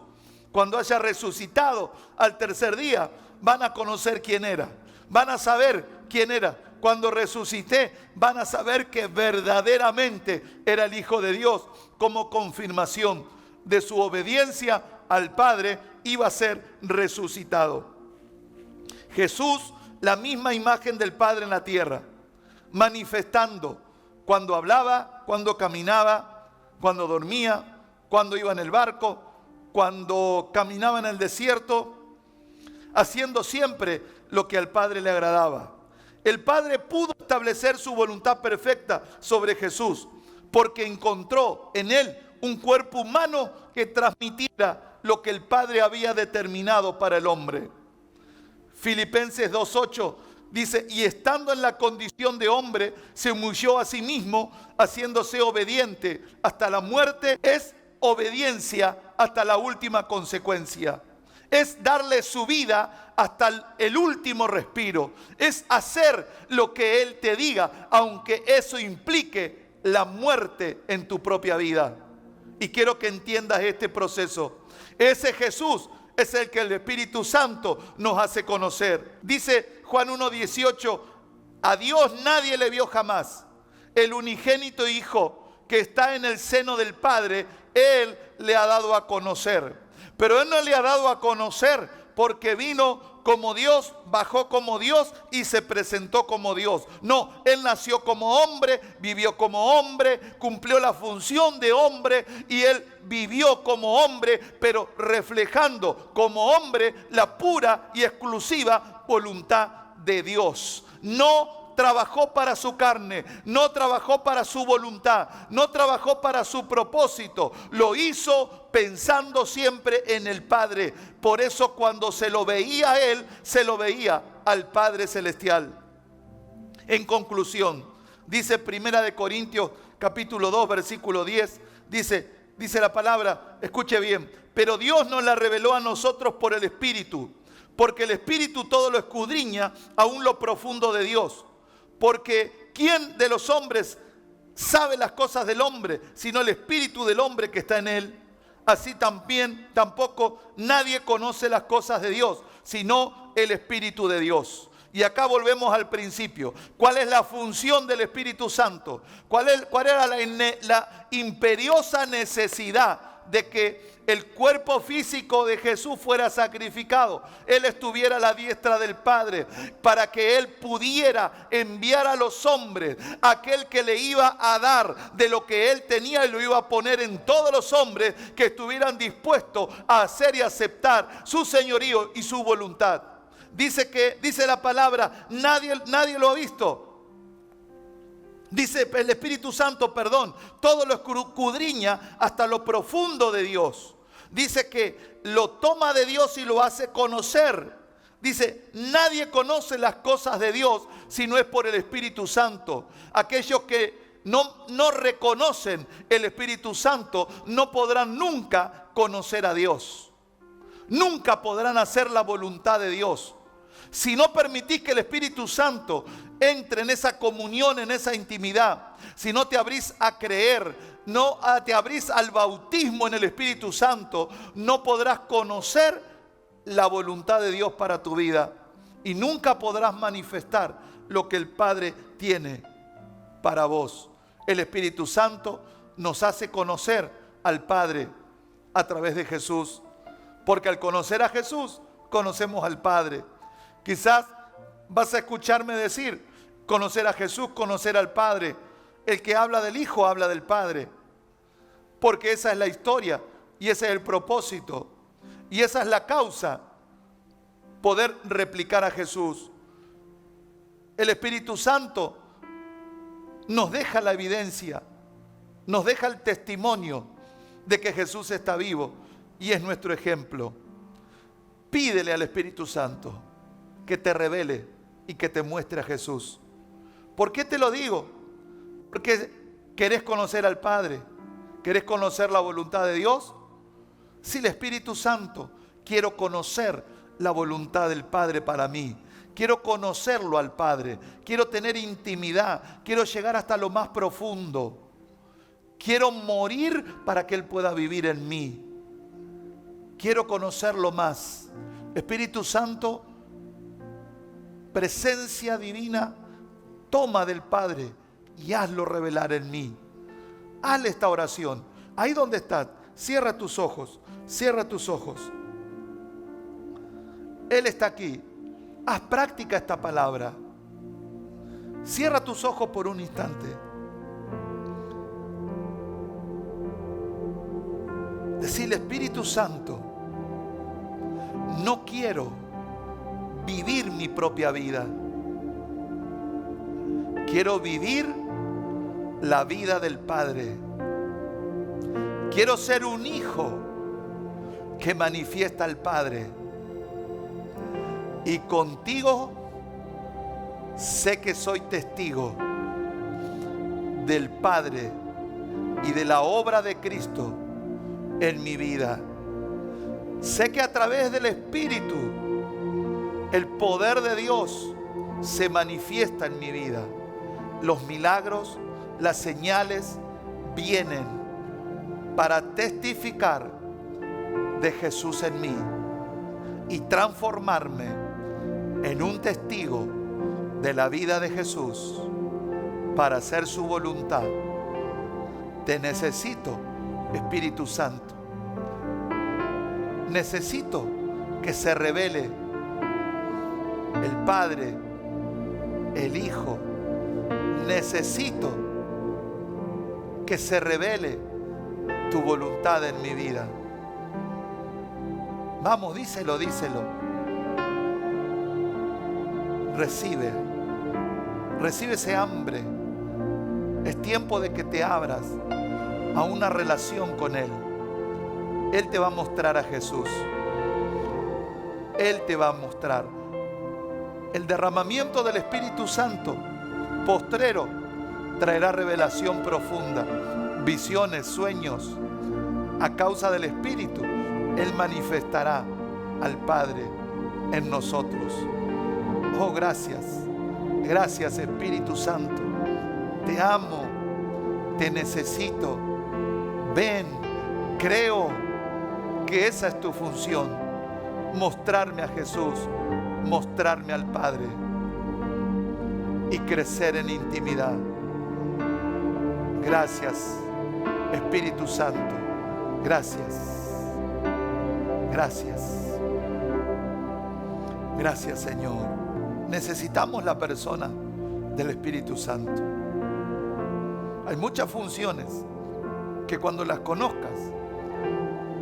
cuando haya resucitado al tercer día, van a conocer quién era. Van a saber quién era. Cuando resucité, van a saber que verdaderamente era el Hijo de Dios, como confirmación de su obediencia al Padre. Iba a ser resucitado. Jesús, la misma imagen del Padre en la tierra, manifestando cuando hablaba, cuando caminaba, cuando dormía, cuando iba en el barco, cuando caminaba en el desierto, haciendo siempre lo que al Padre le agradaba. El Padre pudo establecer su voluntad perfecta sobre Jesús, porque encontró en él un cuerpo humano que transmitiera lo que el Padre había determinado para el hombre. Filipenses 2:8 dice: y estando en la condición de hombre, se humilló a sí mismo, haciéndose obediente hasta la muerte. Es obediencia hasta la última consecuencia. Es darle su vida hasta el último respiro. Es hacer lo que Él te diga, aunque eso implique la muerte en tu propia vida. Y quiero que entiendas este proceso. Ese Jesús es el que el Espíritu Santo nos hace conocer. Dice Juan 1:18: a Dios nadie le vio jamás. El unigénito Hijo que está en el seno del Padre, Él le ha dado a conocer. Pero Él no le ha dado a conocer porque vino como Dios, bajó como Dios y se presentó como Dios. No, Él nació como hombre, vivió como hombre, cumplió la función de hombre y Él vivió como hombre, pero reflejando como hombre la pura y exclusiva voluntad de Dios. No trabajó para su carne, no trabajó para su voluntad, no trabajó para su propósito. Lo hizo pensando siempre en el Padre. Por eso cuando se lo veía a Él, se lo veía al Padre Celestial. En conclusión, dice 1 Corintios capítulo 2, versículo 10, dice la palabra, escuche bien: pero Dios nos la reveló a nosotros por el Espíritu, porque el Espíritu todo lo escudriña, aún lo profundo de Dios. Porque ¿quién de los hombres sabe las cosas del hombre, sino el espíritu del hombre que está en él? Así también tampoco nadie conoce las cosas de Dios, sino el Espíritu de Dios. Y acá volvemos al principio. ¿Cuál es la función del Espíritu Santo? ¿Cuál era la imperiosa necesidad de que el cuerpo físico de Jesús fuera sacrificado? Él estuviera a la diestra del Padre para que Él pudiera enviar a los hombres aquel que le iba a dar de lo que Él tenía y lo iba a poner en todos los hombres que estuvieran dispuestos a hacer y aceptar su señorío y su voluntad. Dice la palabra, nadie lo ha visto. Dice el Espíritu Santo, todo lo escudriña hasta lo profundo de Dios. Dice que lo toma de Dios y lo hace conocer. Dice, nadie conoce las cosas de Dios si no es por el Espíritu Santo. Aquellos que no reconocen el Espíritu Santo, no podrán nunca conocer a Dios. Nunca podrán hacer la voluntad de Dios. Si no permitís que el Espíritu Santo entre en esa comunión, en esa intimidad, si no te abrís a creer, no te abrís al bautismo en el Espíritu Santo, no podrás conocer la voluntad de Dios para tu vida. Y nunca podrás manifestar lo que el Padre tiene para vos. El Espíritu Santo nos hace conocer al Padre a través de Jesús. Porque al conocer a Jesús, conocemos al Padre. Quizás vas a escucharme decir, conocer a Jesús, conocer al Padre. El que habla del Hijo, habla del Padre. Porque esa es la historia y ese es el propósito. Y esa es la causa, poder replicar a Jesús. El Espíritu Santo nos deja la evidencia, nos deja el testimonio de que Jesús está vivo y es nuestro ejemplo. Pídele al Espíritu Santo que te revele y que te muestre a Jesús. ¿Por qué te lo digo? Porque querés conocer al Padre, querés conocer la voluntad de Dios. Si el Espíritu Santo, quiero conocer la voluntad del Padre para mí. Quiero conocerlo al Padre, quiero tener intimidad, quiero llegar hasta lo más profundo. Quiero morir para que Él pueda vivir en mí. Quiero conocerlo más. Espíritu Santo, presencia divina, toma del Padre y hazlo revelar en mí. Hazle esta oración. Ahí donde estás, cierra tus ojos, cierra tus ojos. Él está aquí. Haz práctica esta palabra. Cierra tus ojos por un instante. Decirle, Espíritu Santo, no quiero vivir mi propia vida. Quiero vivir la vida del Padre. Quiero ser un hijo que manifiesta al Padre. Y contigo sé que soy testigo del Padre y de la obra de Cristo en mi vida. Sé que a través del Espíritu el poder de Dios se manifiesta en mi vida. Los milagros, las señales vienen para testificar de Jesús en mí y transformarme en un testigo de la vida de Jesús para hacer su voluntad. Te necesito, Espíritu Santo. Necesito que se revele el Padre, el Hijo. Necesito que se revele tu voluntad en mi vida. Vamos, díselo, díselo. Recibe ese hambre. Es tiempo de que te abras a una relación con Él. Él te va a mostrar a Jesús. Él te va a mostrar. El derramamiento del Espíritu Santo postrero traerá revelación profunda, visiones, sueños. A causa del Espíritu, Él manifestará al Padre en nosotros. Oh, gracias. Gracias, Espíritu Santo. Te amo. Te necesito. Ven. Creo que esa es tu función. Mostrarme a Jesús. Mostrarme al Padre. Y crecer en intimidad. Gracias, Espíritu Santo. Gracias. Gracias. Gracias, Señor. Necesitamos la persona del Espíritu Santo. Hay muchas funciones que cuando las conozcas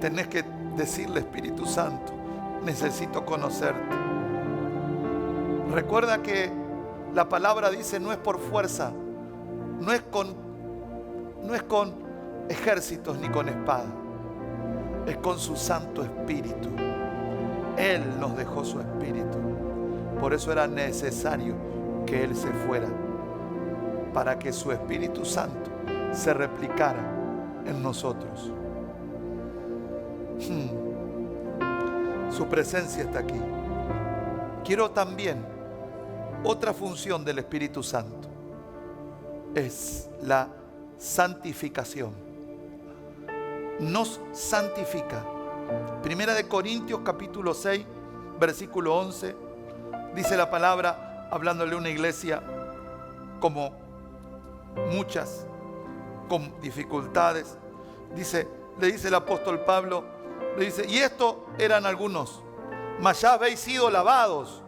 tenés que decirle, Espíritu Santo, necesito conocerte. Recuerda que la palabra dice, no es por fuerza, no es con ejércitos ni con espada, es con su Santo Espíritu. Él nos dejó su Espíritu. Por eso era necesario que Él se fuera, para que su Espíritu Santo se replicara en nosotros. Su presencia está aquí. Quiero también, otra función del Espíritu Santo es la santificación. Nos santifica. Primera de Corintios capítulo 6, versículo 11, dice la palabra, hablándole a una iglesia como muchas, con dificultades. Le dice el apóstol Pablo, le dice, y esto eran algunos, mas ya habéis sido lavados,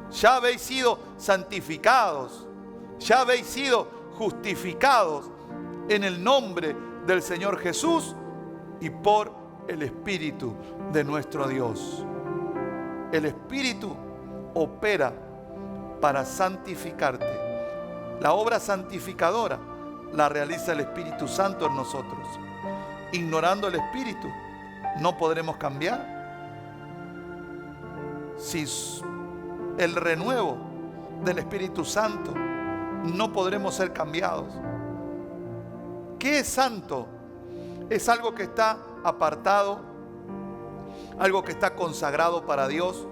ya habéis sido santificados, ya habéis sido justificados en el nombre del Señor Jesús y por el Espíritu de nuestro Dios. El Espíritu opera para santificarte. La obra santificadora la realiza el Espíritu Santo en nosotros. Ignorando el Espíritu, no podremos cambiar. Si el renuevo del Espíritu Santo, no podremos ser cambiados. ¿Qué es santo? Es algo que está apartado, algo que está consagrado para Dios,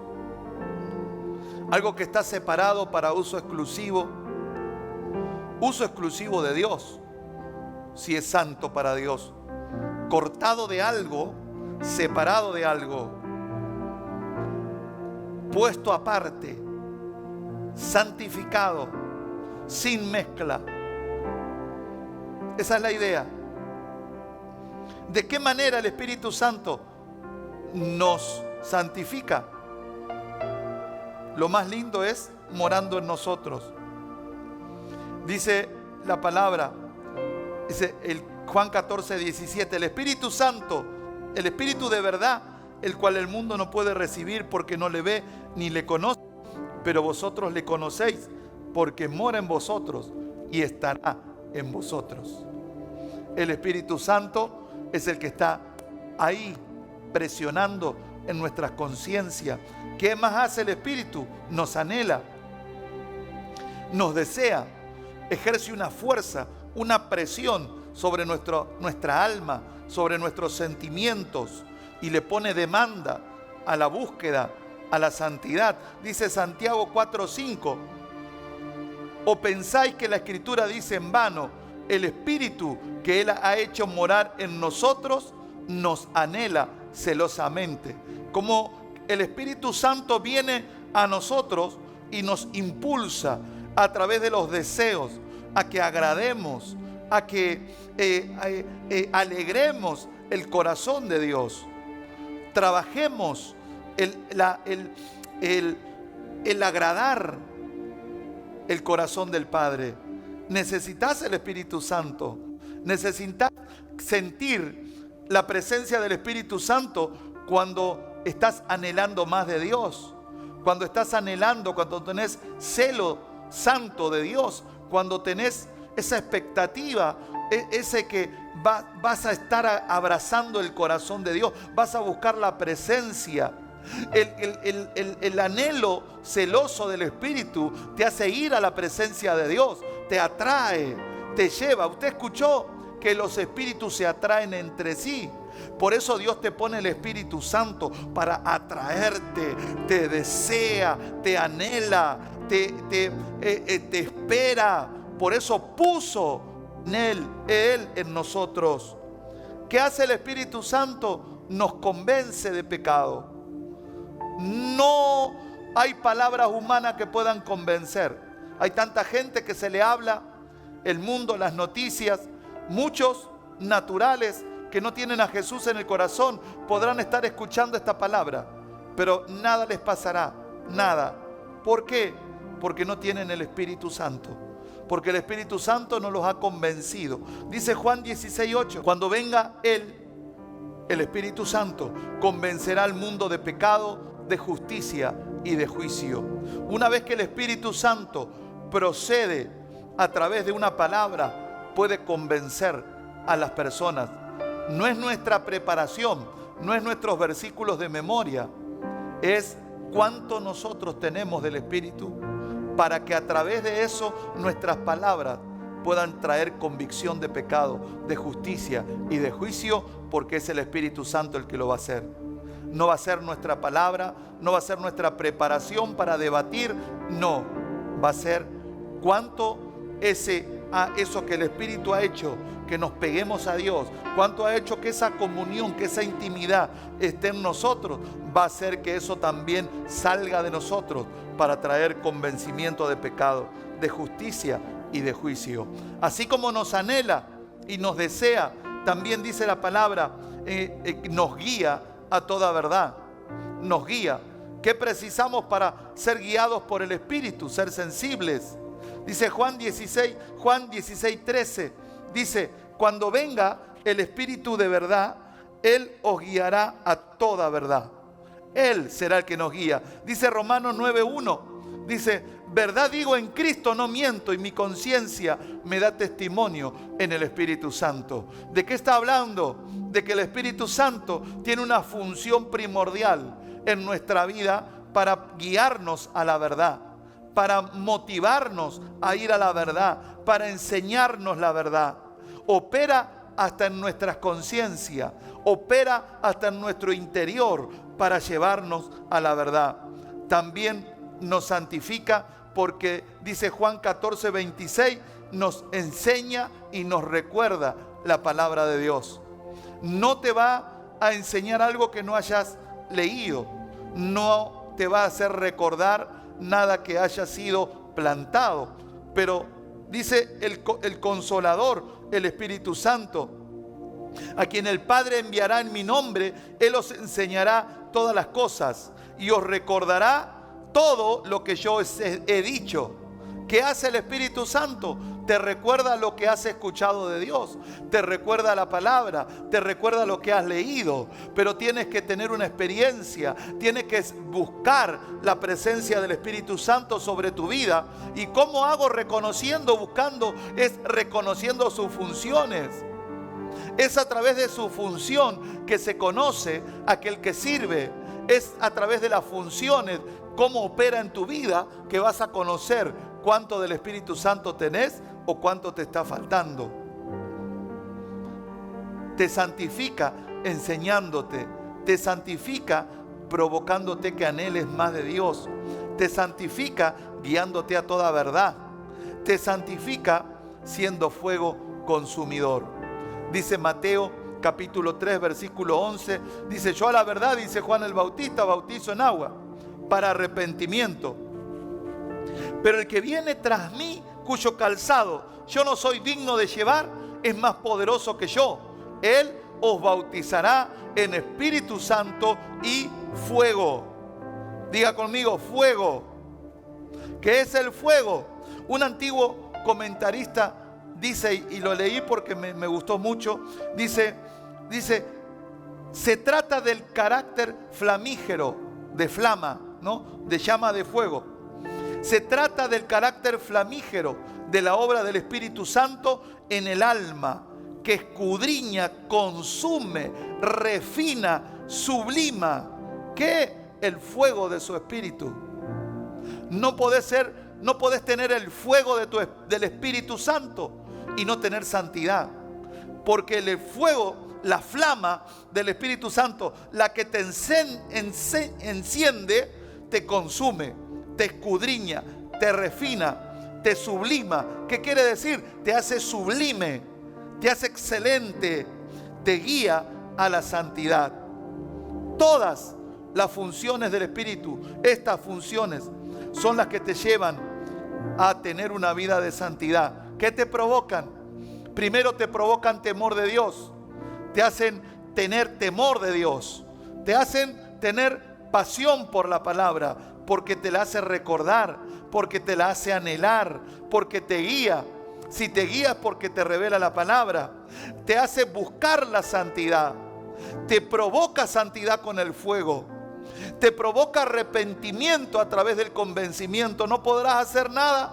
algo que está separado para uso exclusivo de Dios, si es santo para Dios. Cortado de algo, separado de algo, puesto aparte, santificado, sin mezcla. Esa es la idea. ¿De qué manera el Espíritu Santo nos santifica? Lo más lindo es morando en nosotros. Dice la palabra, dice el Juan 14, 17, el Espíritu Santo, el Espíritu de verdad, el cual el mundo no puede recibir porque no le ve ni le conoce, pero vosotros le conocéis porque mora en vosotros y estará en vosotros. El Espíritu Santo es el que está ahí presionando en nuestras conciencias. ¿Qué más hace el Espíritu? Nos anhela, nos desea, ejerce una fuerza, una presión sobre nuestra alma, sobre nuestros sentimientos, y le pone demanda a la búsqueda, a la santidad. Dice Santiago 4:5, ¿o pensáis que la Escritura dice en vano, el Espíritu que Él ha hecho morar en nosotros nos anhela celosamente? Como el Espíritu Santo viene a nosotros y nos impulsa a través de los deseos a que agrademos, a que alegremos el corazón de Dios. Trabajemos el agradar el corazón del Padre. Necesitas el Espíritu Santo. Necesitas sentir la presencia del Espíritu Santo cuando estás anhelando más de Dios. Cuando estás anhelando, cuando tenés celo santo de Dios. Cuando tenés esa expectativa, ese que vas a estar abrazando el corazón de Dios. Vas a buscar la presencia. El anhelo celoso del Espíritu te hace ir a la presencia de Dios, te atrae, te lleva. Usted escuchó que los espíritus se atraen entre sí. Por eso Dios te pone el Espíritu Santo para atraerte, te desea, te anhela, te espera. Por eso puso Él en nosotros. ¿Qué hace el Espíritu Santo? Nos convence de pecado. No hay palabras humanas que puedan convencer. Hay tanta gente que se le habla, el mundo, las noticias, muchos naturales que no tienen a Jesús en el corazón podrán estar escuchando esta palabra, pero nada les pasará, nada. ¿Por qué? Porque no tienen el Espíritu Santo. Porque el Espíritu Santo no los ha convencido. Dice Juan 16:8, cuando venga Él, el Espíritu Santo, convencerá al mundo de pecado, de justicia y de juicio. Una vez que el Espíritu Santo procede a través de una palabra, puede convencer a las personas. No es nuestra preparación, no es nuestros versículos de memoria, es cuánto nosotros tenemos del Espíritu para que a través de eso nuestras palabras puedan traer convicción de pecado, de justicia y de juicio, porque es el Espíritu Santo el que lo va a hacer. No va a ser nuestra palabra, no va a ser nuestra preparación para debatir, no. Va a ser cuánto eso que el Espíritu ha hecho, que nos peguemos a Dios, cuánto ha hecho que esa comunión, que esa intimidad esté en nosotros, va a hacer que eso también salga de nosotros para traer convencimiento de pecado, de justicia y de juicio. Así como nos anhela y nos desea, también dice la palabra, nos guía a toda verdad, nos guía. ¿Qué precisamos para ser guiados por el Espíritu? Ser sensibles. Dice Juan 16:13, dice, cuando venga el Espíritu de verdad, Él os guiará a toda verdad. Él será el que nos guía. Dice Romanos 9:1, dice, verdad digo en Cristo, no miento, y mi conciencia me da testimonio en el Espíritu Santo. ¿De qué está hablando? De que el Espíritu Santo tiene una función primordial en nuestra vida para guiarnos a la verdad, para motivarnos a ir a la verdad, para enseñarnos la verdad. Opera hasta en nuestras conciencias, opera hasta en nuestro interior para llevarnos a la verdad. También nos santifica porque, dice Juan 14:26, nos enseña y nos recuerda la palabra de Dios. No te va a enseñar algo que no hayas leído, no te va a hacer recordar nada que haya sido plantado, pero dice el Consolador, el Espíritu Santo, a quien el Padre enviará en mi nombre, Él os enseñará todas las cosas y os recordará todo lo que yo he dicho. ¿Qué hace el Espíritu Santo? Te recuerda lo que has escuchado de Dios, te recuerda la palabra, te recuerda lo que has leído, pero tienes que tener una experiencia, tienes que buscar la presencia del Espíritu Santo sobre tu vida. ¿Y cómo hago? Reconociendo, buscando, es reconociendo sus funciones. Es a través de su función que se conoce aquel que sirve. Es a través de las funciones, cómo opera en tu vida, que vas a conocer cuánto del Espíritu Santo tenés o cuánto te está faltando. Te santifica enseñándote, te santifica provocándote que anheles más de Dios, te santifica guiándote a toda verdad, te santifica siendo fuego consumidor. Dice Mateo capítulo 3 versículo 11, dice, yo a la verdad, dice Juan el Bautista, bautizo en agua para arrepentimiento, pero el que viene tras mí, cuyo calzado yo no soy digno de llevar, es más poderoso que yo. Él os bautizará en Espíritu Santo y fuego. Diga conmigo, fuego. ¿Qué es el fuego? Un antiguo comentarista dice, y lo leí porque me gustó mucho, dice, se trata del carácter flamígero, de flama, ¿no? De llama de fuego. Se trata del carácter flamígero de la obra del Espíritu Santo en el alma, que escudriña, consume, refina, sublima. ¿Qué? El fuego de su Espíritu. No podés tener el fuego del Espíritu Santo y no tener santidad. Porque el fuego, la flama del Espíritu Santo, la que te enciende, te consume, te escudriña, te refina, te sublima. ¿Qué quiere decir? Te hace sublime, te hace excelente, te guía a la santidad. Todas las funciones del Espíritu, estas funciones, son las que te llevan a tener una vida de santidad. ¿Qué te provocan? Primero te provocan temor de Dios, te hacen tener temor de Dios, te hacen tener pasión por la palabra, porque te la hace recordar, porque te la hace anhelar, porque te guía. Si te guía es porque te revela la palabra, te hace buscar la santidad, te provoca santidad con el fuego, te provoca arrepentimiento a través del convencimiento. No podrás hacer nada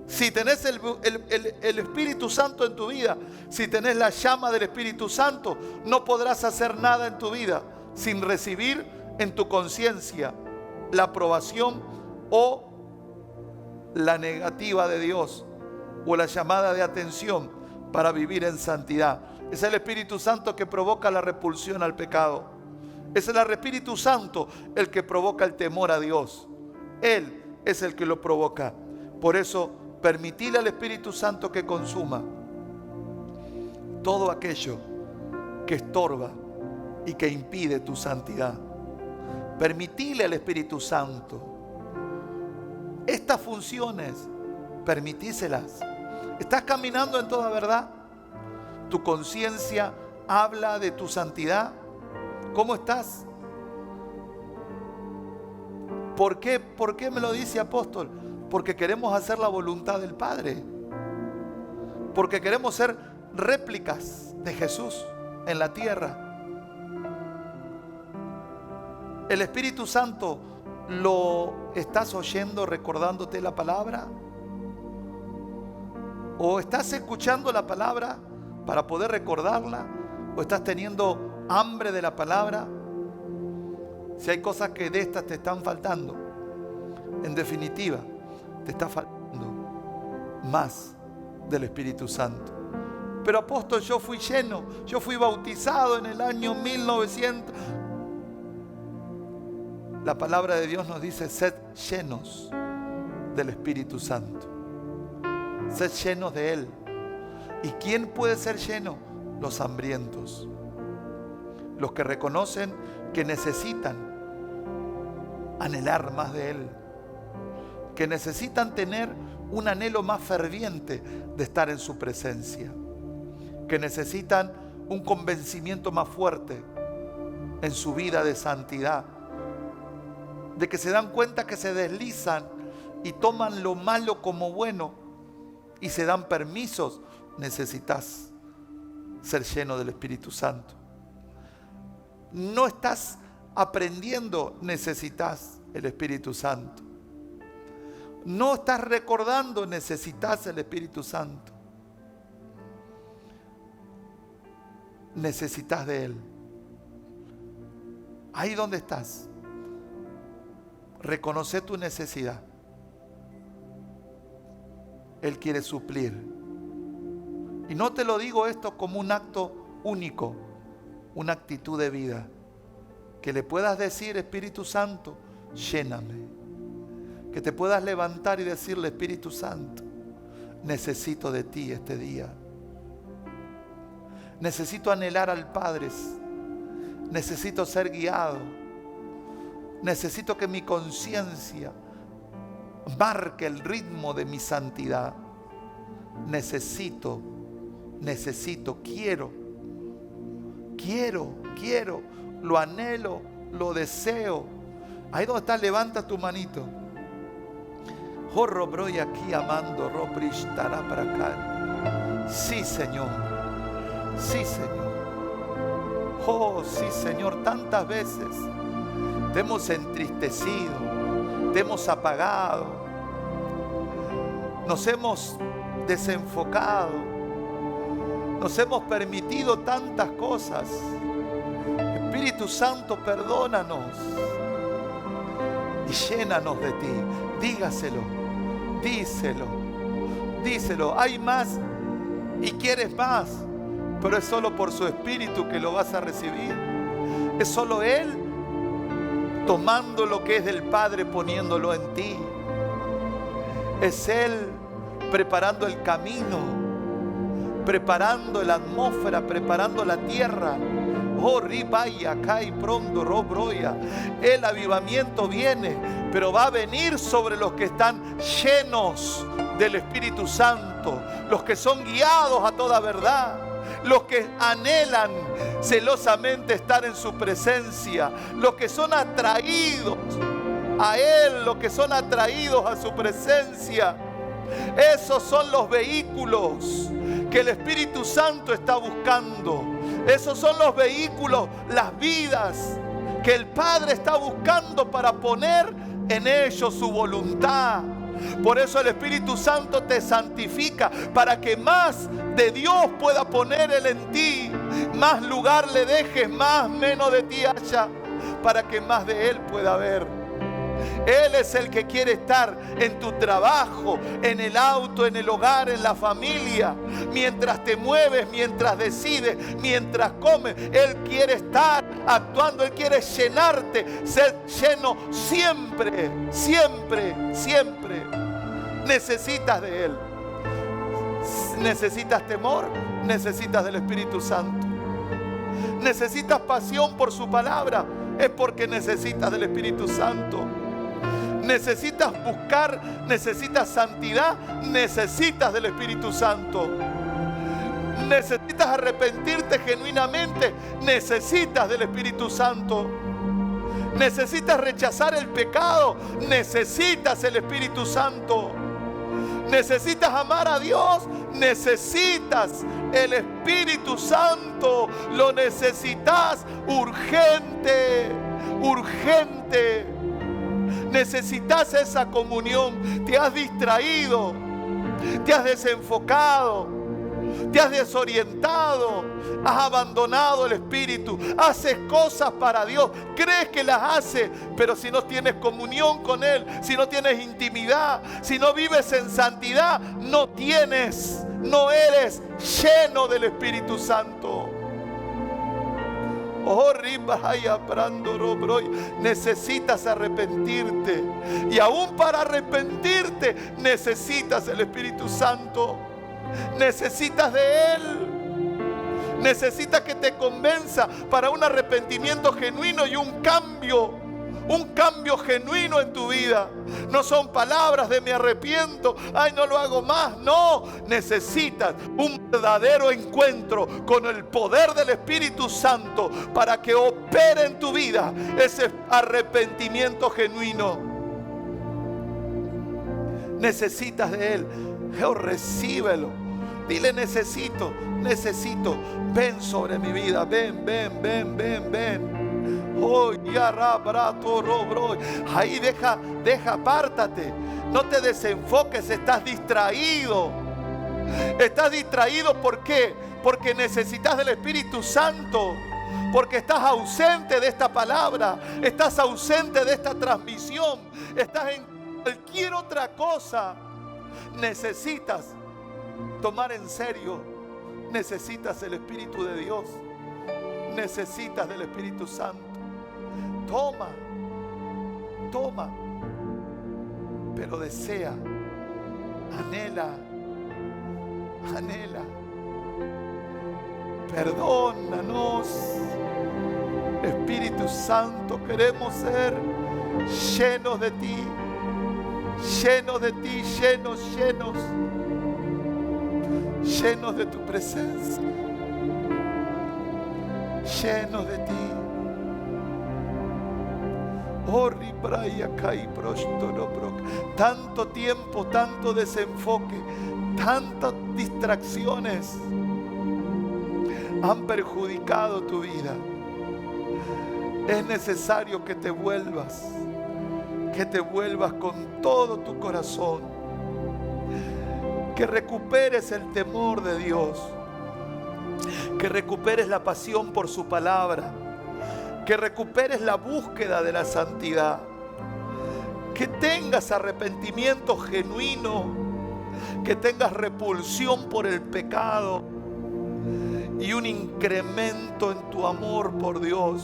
si tenés el Espíritu Santo en tu vida, si tenés la llama del Espíritu Santo, no podrás hacer nada en tu vida sin recibir en tu conciencia la aprobación o la negativa de Dios o la llamada de atención para vivir en santidad. Es el Espíritu Santo que provoca la repulsión al pecado. Es el Espíritu Santo el que provoca el temor a Dios. Él es el que lo provoca. Por eso, permitile al Espíritu Santo que consuma todo aquello que estorba y que impide tu santidad. Permitile al Espíritu Santo estas funciones, permitíselas. ¿Estás caminando en toda verdad? ¿Tu conciencia habla de tu santidad? ¿Cómo estás? ¿Por qué me lo dice apóstol? Porque queremos hacer la voluntad del Padre. Porque queremos ser réplicas de Jesús en la tierra. ¿El Espíritu Santo lo estás oyendo, recordándote la palabra? ¿O estás escuchando la palabra para poder recordarla? ¿O estás teniendo hambre de la palabra? Si hay cosas que de estas te están faltando, en definitiva, te está faltando más del Espíritu Santo. Pero apóstol, yo fui lleno, yo fui bautizado en el año 1900. La palabra de Dios nos dice: sed llenos del Espíritu Santo. Sed llenos de Él. ¿Y quién puede ser lleno? Los hambrientos. Los que reconocen que necesitan anhelar más de Él. Que necesitan tener un anhelo más ferviente de estar en su presencia. Que necesitan un convencimiento más fuerte en su vida de santidad. De que se dan cuenta que se deslizan y toman lo malo como bueno y se dan permisos. Necesitas ser lleno del Espíritu Santo. No estás aprendiendo, necesitas el Espíritu Santo. No estás recordando, necesitas el Espíritu Santo. Necesitas de Él. Ahí donde estás, reconoce tu necesidad. Él quiere suplir. Y no te lo digo esto como un acto único, una actitud de vida. Que le puedas decir: Espíritu Santo, lléname. Que te puedas levantar y decirle: Espíritu Santo, necesito de ti este día. Necesito anhelar al Padre. Necesito ser guiado. Necesito que mi conciencia marque el ritmo de mi santidad. Necesito, quiero, lo anhelo, lo deseo. Ahí donde estás, levanta tu manito. Jorro broy aquí amando, robrishtará para acá. Sí, Señor. Sí, Señor. Oh, sí, Señor. Tantas veces te hemos entristecido, te hemos apagado, nos hemos desenfocado, nos hemos permitido tantas cosas. Espíritu Santo, perdónanos y llénanos de ti. Dígaselo, díselo. Hay más y quieres más, pero es solo por su Espíritu que lo vas a recibir. Es solo Él tomando lo que es del Padre, poniéndolo en ti. Es Él preparando el camino, preparando la atmósfera, preparando la tierra. Oh, ribaya, cae pronto, robroya. El avivamiento viene, pero va a venir sobre los que están llenos del Espíritu Santo, los que son guiados a toda verdad, los que anhelan celosamente estar en su presencia, los que son atraídos a Él, los que son atraídos a su presencia. Esos son los vehículos que el Espíritu Santo está buscando. Esos son los vehículos, las vidas que el Padre está buscando para poner en ellos su voluntad. Por eso el Espíritu Santo te santifica, para que más de Dios pueda poner Él en ti. Más lugar le dejes, más menos de ti haya, para que más de Él pueda haber. Él es el que quiere estar en tu trabajo, en el auto, en el hogar, en la familia. Mientras te mueves, mientras decides, mientras comes, Él quiere estar actuando. Él quiere llenarte, ser lleno siempre, siempre, siempre. Necesitas de Él. Necesitas temor, necesitas del Espíritu Santo. Necesitas pasión por su palabra, es porque necesitas del Espíritu Santo. Necesitas buscar, necesitas santidad, necesitas del Espíritu Santo. Necesitas arrepentirte genuinamente, necesitas del Espíritu Santo. Necesitas rechazar el pecado, necesitas el Espíritu Santo. Necesitas amar a Dios, necesitas el Espíritu Santo. Lo necesitas urgente, urgente. Necesitas esa comunión. Te has distraído, te has desenfocado, te has desorientado, has abandonado el Espíritu, haces cosas para Dios, crees que las haces, pero si no tienes comunión con Él, si no tienes intimidad, si no vives en santidad, no eres lleno del Espíritu Santo. Necesitas arrepentirte, y aún para arrepentirte necesitas el Espíritu Santo. Necesitas de Él. Necesitas que te convenza para un arrepentimiento genuino y un cambio genuino en tu vida. No son palabras de me arrepiento, ay, no lo hago más. No, necesitas un verdadero encuentro con el poder del Espíritu Santo para que opere en tu vida ese arrepentimiento genuino. Necesitas de Él. Recíbelo. Dile: necesito. Ven sobre mi vida. Ven. Oh, ahí deja, apártate. No te desenfoques, estás distraído. ¿Por qué? Porque necesitas del Espíritu Santo. Porque estás ausente de esta palabra. Estás ausente de esta transmisión. Estás en cualquier otra cosa. Necesitas tomar en serio. Necesitas el Espíritu de Dios. Necesitas del Espíritu Santo. Toma, pero desea, anhela. Perdónanos, Espíritu Santo. Queremos ser llenos de ti, llenos de tu presencia, llenos de ti. Tanto tiempo, tanto desenfoque, tantas distracciones han perjudicado tu vida. Es necesario que te vuelvas con todo tu corazón, que recuperes el temor de Dios, que recuperes la pasión por su palabra, que recuperes la búsqueda de la santidad, que tengas arrepentimiento genuino, que tengas repulsión por el pecado y un incremento en tu amor por Dios.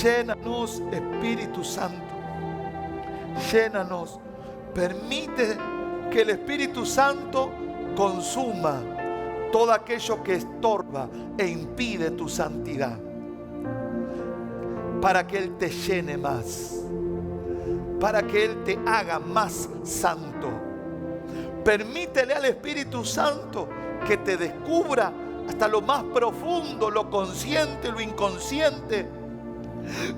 Llénanos, Espíritu Santo, llénanos. Permite que el Espíritu Santo consuma todo aquello que estorba e impide tu santidad, para que Él te llene más, para que Él te haga más santo. Permítele al Espíritu Santo que te descubra hasta lo más profundo, lo consciente, lo inconsciente,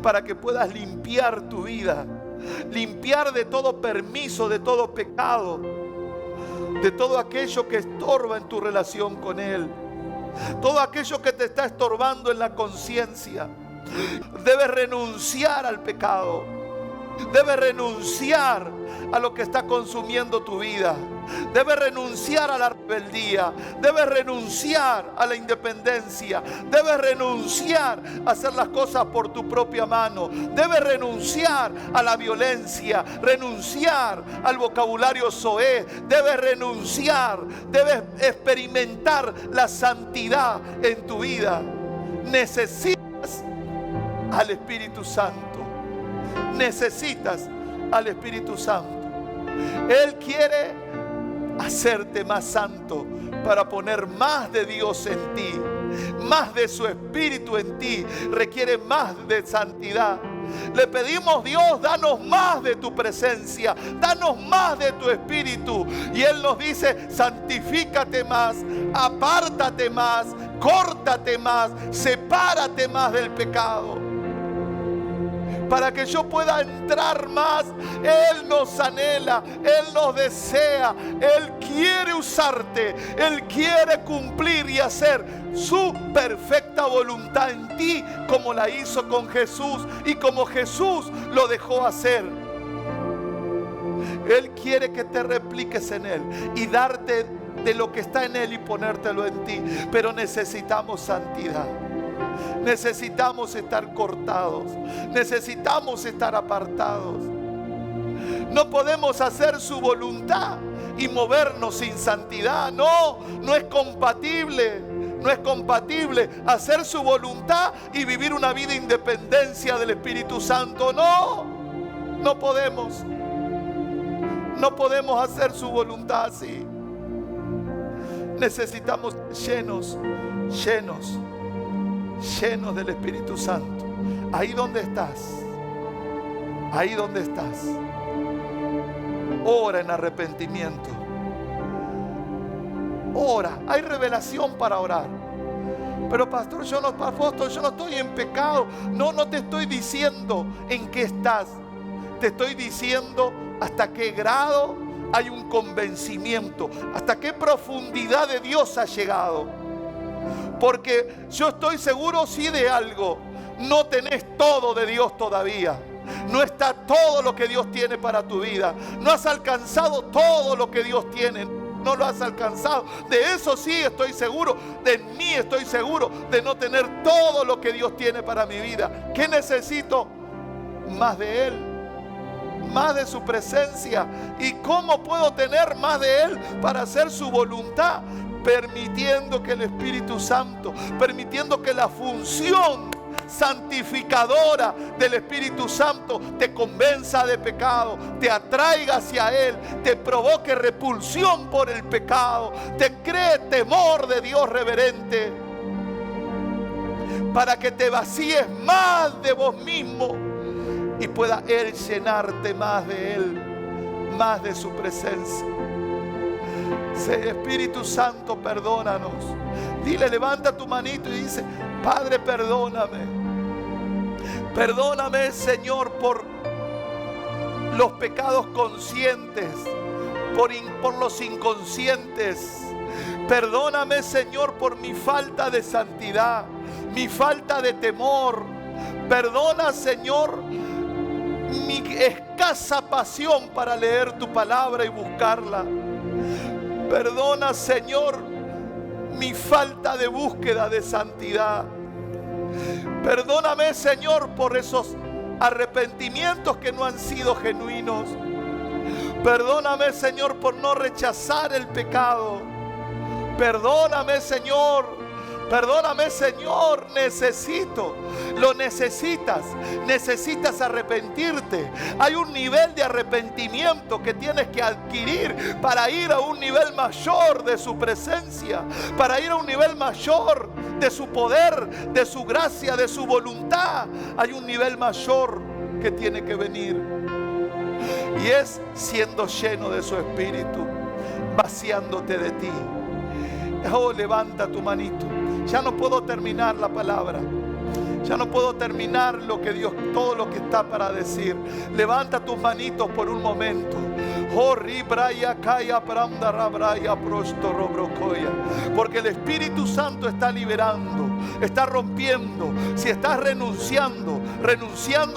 para que puedas limpiar tu vida, limpiar de todo permiso, de todo pecado, de todo aquello que estorba en tu relación con Él, todo aquello que te está estorbando en la conciencia. Debes renunciar al pecado. Debes renunciar a lo que está consumiendo tu vida. Debes renunciar a la rebeldía. Debes renunciar a la independencia. Debes renunciar a hacer las cosas por tu propia mano. Debes renunciar a la violencia. Renunciar al vocabulario soez. Debes renunciar. Debes experimentar la santidad en tu vida. Necesitas al Espíritu Santo. Necesitas al Espíritu Santo. Él quiere hacerte más santo para poner más de Dios en ti, más de su Espíritu en ti. Requiere más de santidad. Le pedimos: Dios, danos más de tu presencia, danos más de tu Espíritu. Y Él nos dice: santifícate más, apártate más, córtate más, sepárate más del pecado, para que yo pueda entrar más. Él nos anhela, Él nos desea, Él quiere usarte, Él quiere cumplir y hacer su perfecta voluntad en ti, como la hizo con Jesús y como Jesús lo dejó hacer. Él quiere que te repliques en Él y darte de lo que está en Él y ponértelo en ti. Pero necesitamos santidad. Necesitamos estar cortados. Necesitamos estar apartados. No podemos hacer su voluntad y movernos sin santidad. No, no es compatible. No es compatible hacer su voluntad y vivir una vida de independencia del Espíritu Santo. No, no podemos. No podemos hacer su voluntad así. Necesitamos llenos del Espíritu Santo. Ahí donde estás, ahí donde estás, ora en arrepentimiento. Ora. Hay revelación para orar. Pero pastor, yo no estoy en pecado. No te estoy diciendo en qué estás. Te estoy diciendo hasta qué grado hay un convencimiento, hasta qué profundidad de Dios ha llegado. Porque yo estoy seguro sí de algo: no tenés todo de Dios todavía. No está todo lo que Dios tiene para tu vida. No has alcanzado todo lo que Dios tiene. No lo has alcanzado. De eso sí estoy seguro. De mí estoy seguro de no tener todo lo que Dios tiene para mi vida. ¿Qué necesito? Más de Él. Más de su presencia. ¿Y cómo puedo tener más de Él para hacer su voluntad? Permitiendo que el Espíritu Santo, permitiendo que la función santificadora del Espíritu Santo te convenza de pecado, te atraiga hacia Él, te provoque repulsión por el pecado, te cree temor de Dios reverente, para que te vacíes más de vos mismo y pueda Él llenarte más de Él, más de su presencia. Espíritu Santo, perdónanos. Dile, levanta tu manito y dice: Padre, perdóname. Perdóname, Señor, por los pecados conscientes, por los inconscientes. Perdóname, Señor, por mi falta de santidad, mi falta de temor. Perdona, Señor, mi escasa pasión para leer tu palabra y buscarla. Perdona, Señor, mi falta de búsqueda de santidad. Perdóname, Señor, por esos arrepentimientos que no han sido genuinos. Perdóname, Señor, por no rechazar el pecado. Perdóname, Señor. Perdóname, Señor, lo necesitas arrepentirte. Hay un nivel de arrepentimiento que tienes que adquirir para ir a un nivel mayor de su presencia, para ir a un nivel mayor de su poder, de su gracia, de su voluntad. Hay un nivel mayor que tiene que venir, y es siendo lleno de su Espíritu, vaciándote de ti. Oh, levanta tu manito. Ya no puedo terminar la palabra. Ya no puedo terminar todo lo que está para decir. Levanta tus manitos por un momento. Porque el Espíritu Santo está liberando. estás rompiendo, si estás renunciando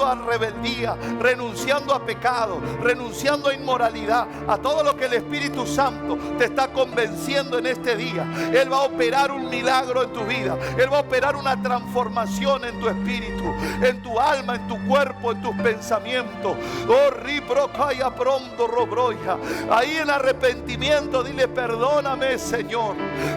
a rebeldía, renunciando a pecado, renunciando a inmoralidad, a todo lo que el Espíritu Santo te está convenciendo en este día, Él va a operar un milagro en tu vida. Él va a operar una transformación en tu espíritu, en tu alma, en tu cuerpo, en tus pensamientos. Oh, ribrocaya pronto robroya. Ahí en arrepentimiento dile: perdóname, Señor.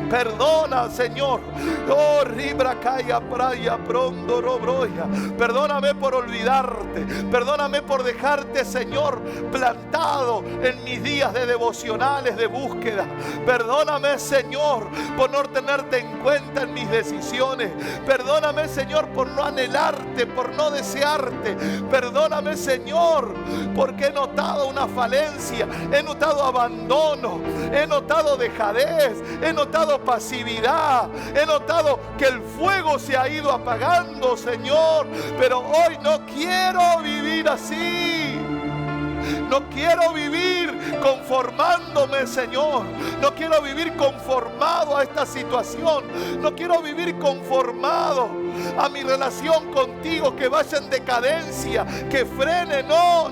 Perdona, Señor. Oh, ribracaya praya pronto robroya. Perdóname por olvidarte. Perdóname por dejarte, Señor, plantado en mis días de devocionales, de búsqueda. Perdóname, Señor, por no tenerte en cuenta en mis decisiones. Perdóname, Señor, por no anhelarte, por no desearte. Perdóname, Señor, porque he notado una falencia, he notado abandono, he notado dejadez, he notado pasividad, he notado que el fuego se ha ido apagando, Señor. Pero hoy no quiero vivir así. No quiero vivir conformándome, Señor. No quiero vivir conformado a esta situación. No quiero vivir conformado a mi relación contigo, que vaya en decadencia, que frene. No.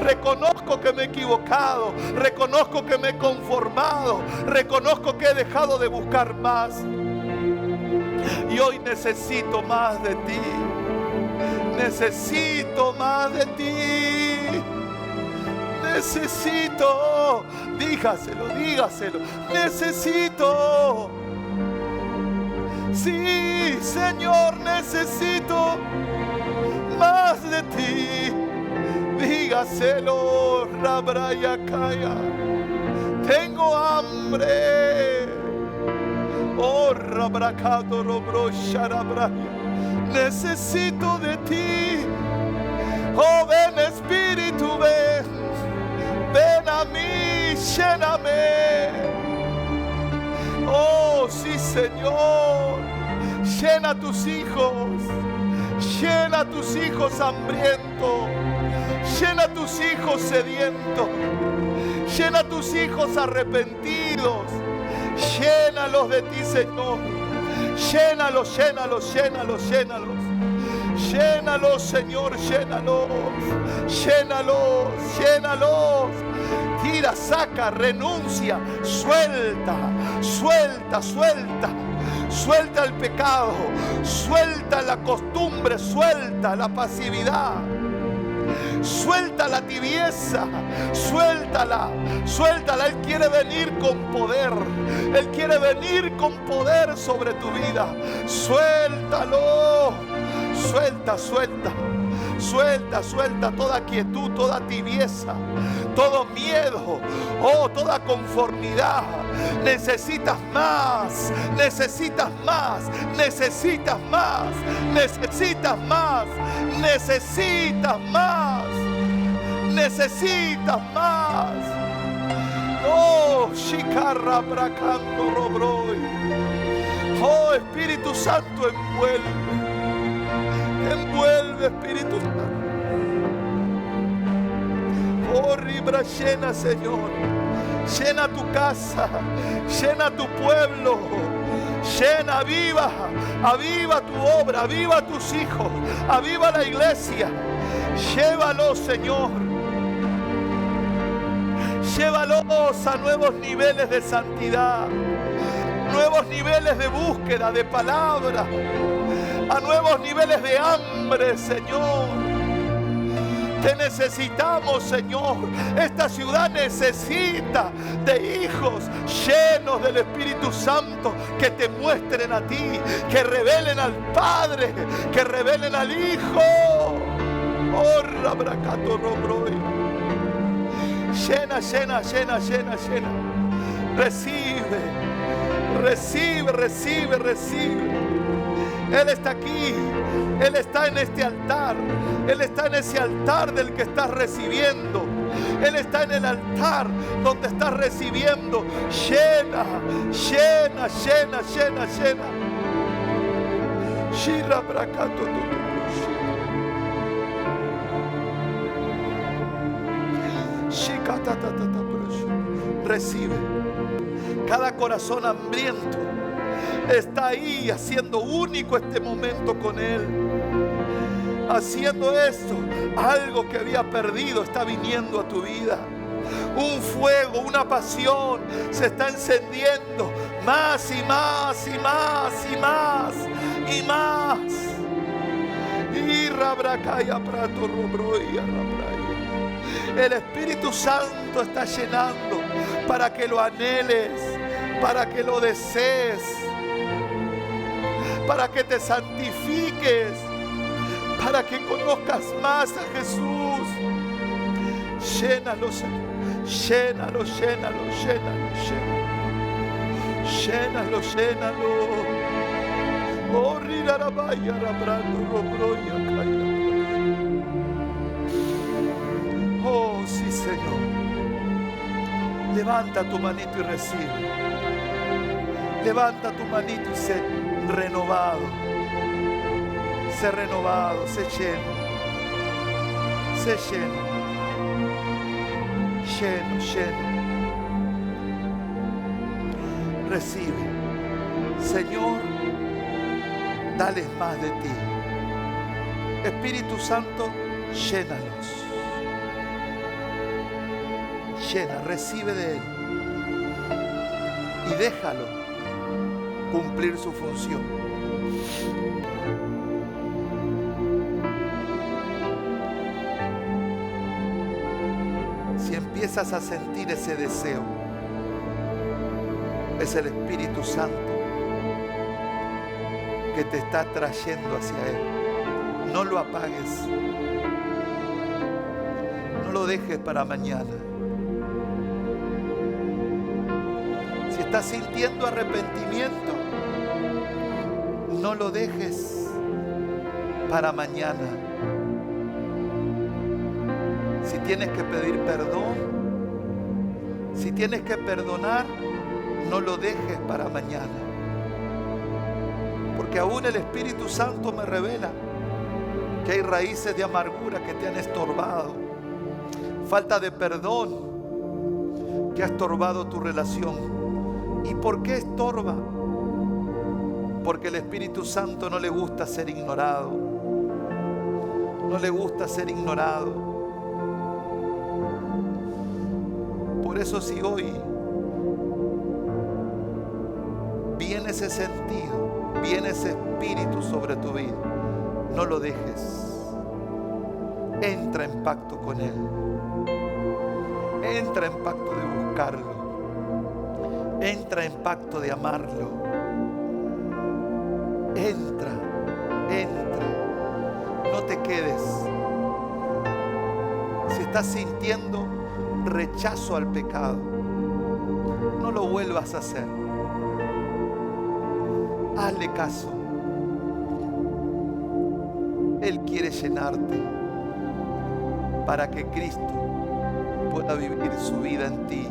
Reconozco que me he equivocado. Reconozco que me he conformado. Reconozco que he dejado de buscar más. Y hoy necesito más de ti. Necesito más de ti. Necesito. Dígaselo. Necesito. Sí, Señor, necesito más de ti. Dígaselo, Rabrayakaya. Tengo hambre. Oh, Rabracado, Robro, Sharabraya. Necesito de ti. Oh, ven, Espíritu, ven. Ven a mí, lléname. Oh, sí, Señor. Llena a tus hijos. Llena a tus hijos hambrientos. Llena a tus hijos sedientos. Llena a tus hijos arrepentidos. Llénalos de ti, Señor. Llénalos. Llénalos, Señor, llénalos. Tira, saca, renuncia, suelta. Suelta el pecado, suelta la costumbre, suelta la pasividad. Suelta la tibieza, suéltala. Él quiere venir con poder. Él quiere venir con poder sobre tu vida. Suéltalo. Suelta toda quietud, toda tibieza, todo miedo, toda conformidad. Necesitas más. Oh, Shikarra Bracando Robroy. Oh, Espíritu Santo, envuelve, Espíritu Santo. Oh, Ribra, llena, Señor. Llena tu casa, llena tu pueblo. Llena, aviva tu obra, aviva tus hijos, aviva la iglesia. Llévalos, Señor. Llévalos a nuevos niveles de santidad, nuevos niveles de búsqueda de palabra, a nuevos niveles de hambre, Señor. Te necesitamos, Señor. Esta ciudad necesita de hijos llenos del Espíritu Santo, que te muestren a ti, que revelen al Padre, que revelen al Hijo. Oh, Rabracato Robroy. Llena. Recibe. Él está aquí. Él está en este altar. Él está en ese altar del que estás recibiendo. Él está en el altar donde estás recibiendo. Llena. Shira bracato tutu. Recibe cada corazón hambriento, está ahí haciendo único este momento con Él. Haciendo esto, algo que había perdido está viniendo a tu vida. Un fuego, una pasión se está encendiendo más y más y más y más y más. Y rabracaya prato robroya rabraya. El Espíritu Santo está llenando para que lo anheles, para que lo desees, para que te santifiques, para que conozcas más a Jesús. Llénalo, Señor. Llénalo, llénalo, llénalo, llénalo. Llénalo, llénalo. Oh, rirarabaya, rabrando, robroya, caira. Oh, sí, Señor. Levanta tu manito y recibe. Levanta tu manito y sé renovado. Sé renovado, sé lleno. Sé lleno. Lleno, lleno. Recibe. Señor, dales más de ti. Espíritu Santo, llénalos. Llena, recibe de Él. Y déjalo cumplir su función. Si empiezas a sentir ese deseo, es el Espíritu Santo que te está trayendo hacia Él. No lo apagues. No lo dejes para mañana. Si estás sintiendo arrepentimiento, no lo dejes para mañana. Si tienes que pedir perdón, si tienes que perdonar, no lo dejes para mañana. Porque aún el Espíritu Santo me revela que hay raíces de amargura que te han estorbado. Falta de perdón que ha estorbado tu relación. ¿Y por qué estorba? Porque el Espíritu Santo no le gusta ser ignorado. No le gusta ser ignorado. Por eso si hoy viene ese sentido, viene ese espíritu sobre tu vida, no lo dejes. Entra en pacto con Él. Entra en pacto de buscarlo. Entra en pacto de amarlo. Entra, entra. No te quedes. Si estás sintiendo rechazo al pecado, no lo vuelvas a hacer. Hazle caso. Él quiere llenarte para que Cristo pueda vivir su vida en ti.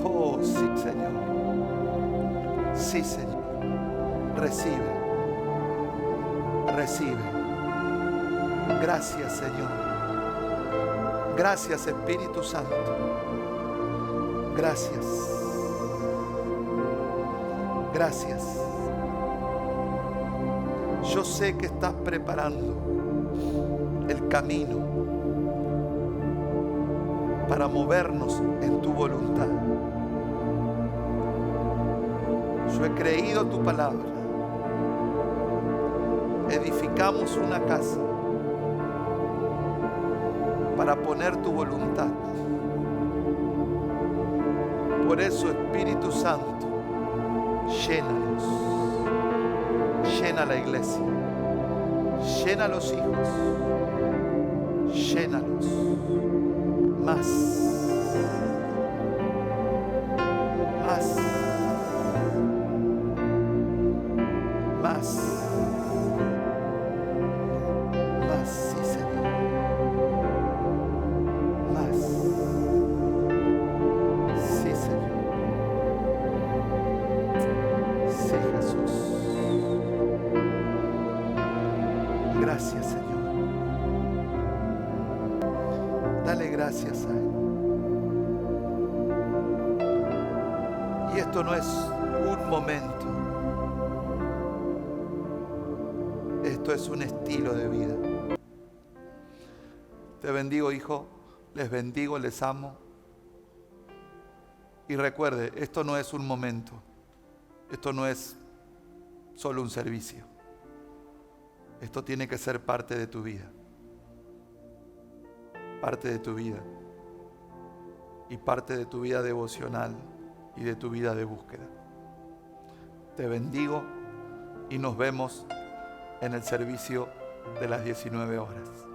Oh, sí, Señor. Sí, Señor. Recibe. Recibe. Gracias, Señor. Gracias, Espíritu Santo. Gracias. Gracias. Yo sé que estás preparando el camino para movernos en tu voluntad. Yo he creído tu palabra. Edificamos una casa para poner tu voluntad. Por eso, Espíritu Santo, llénanos. Llena la iglesia. Llena a los hijos. Llénalos. Más. Más. Más. Más, sí, Señor. Más. Sí, Señor. Sí, Jesús. Gracias, Señor. Dale gracias a Él. Y esto no es momento. Esto es un estilo de vida. Te bendigo, hijo. Les bendigo, les amo. Y recuerde, esto no es un momento. Esto no es solo un servicio. Esto tiene que ser parte de tu vida. Parte de tu vida. Y parte de tu vida devocional y de tu vida de búsqueda. Te bendigo y nos vemos en el servicio de las 19 horas.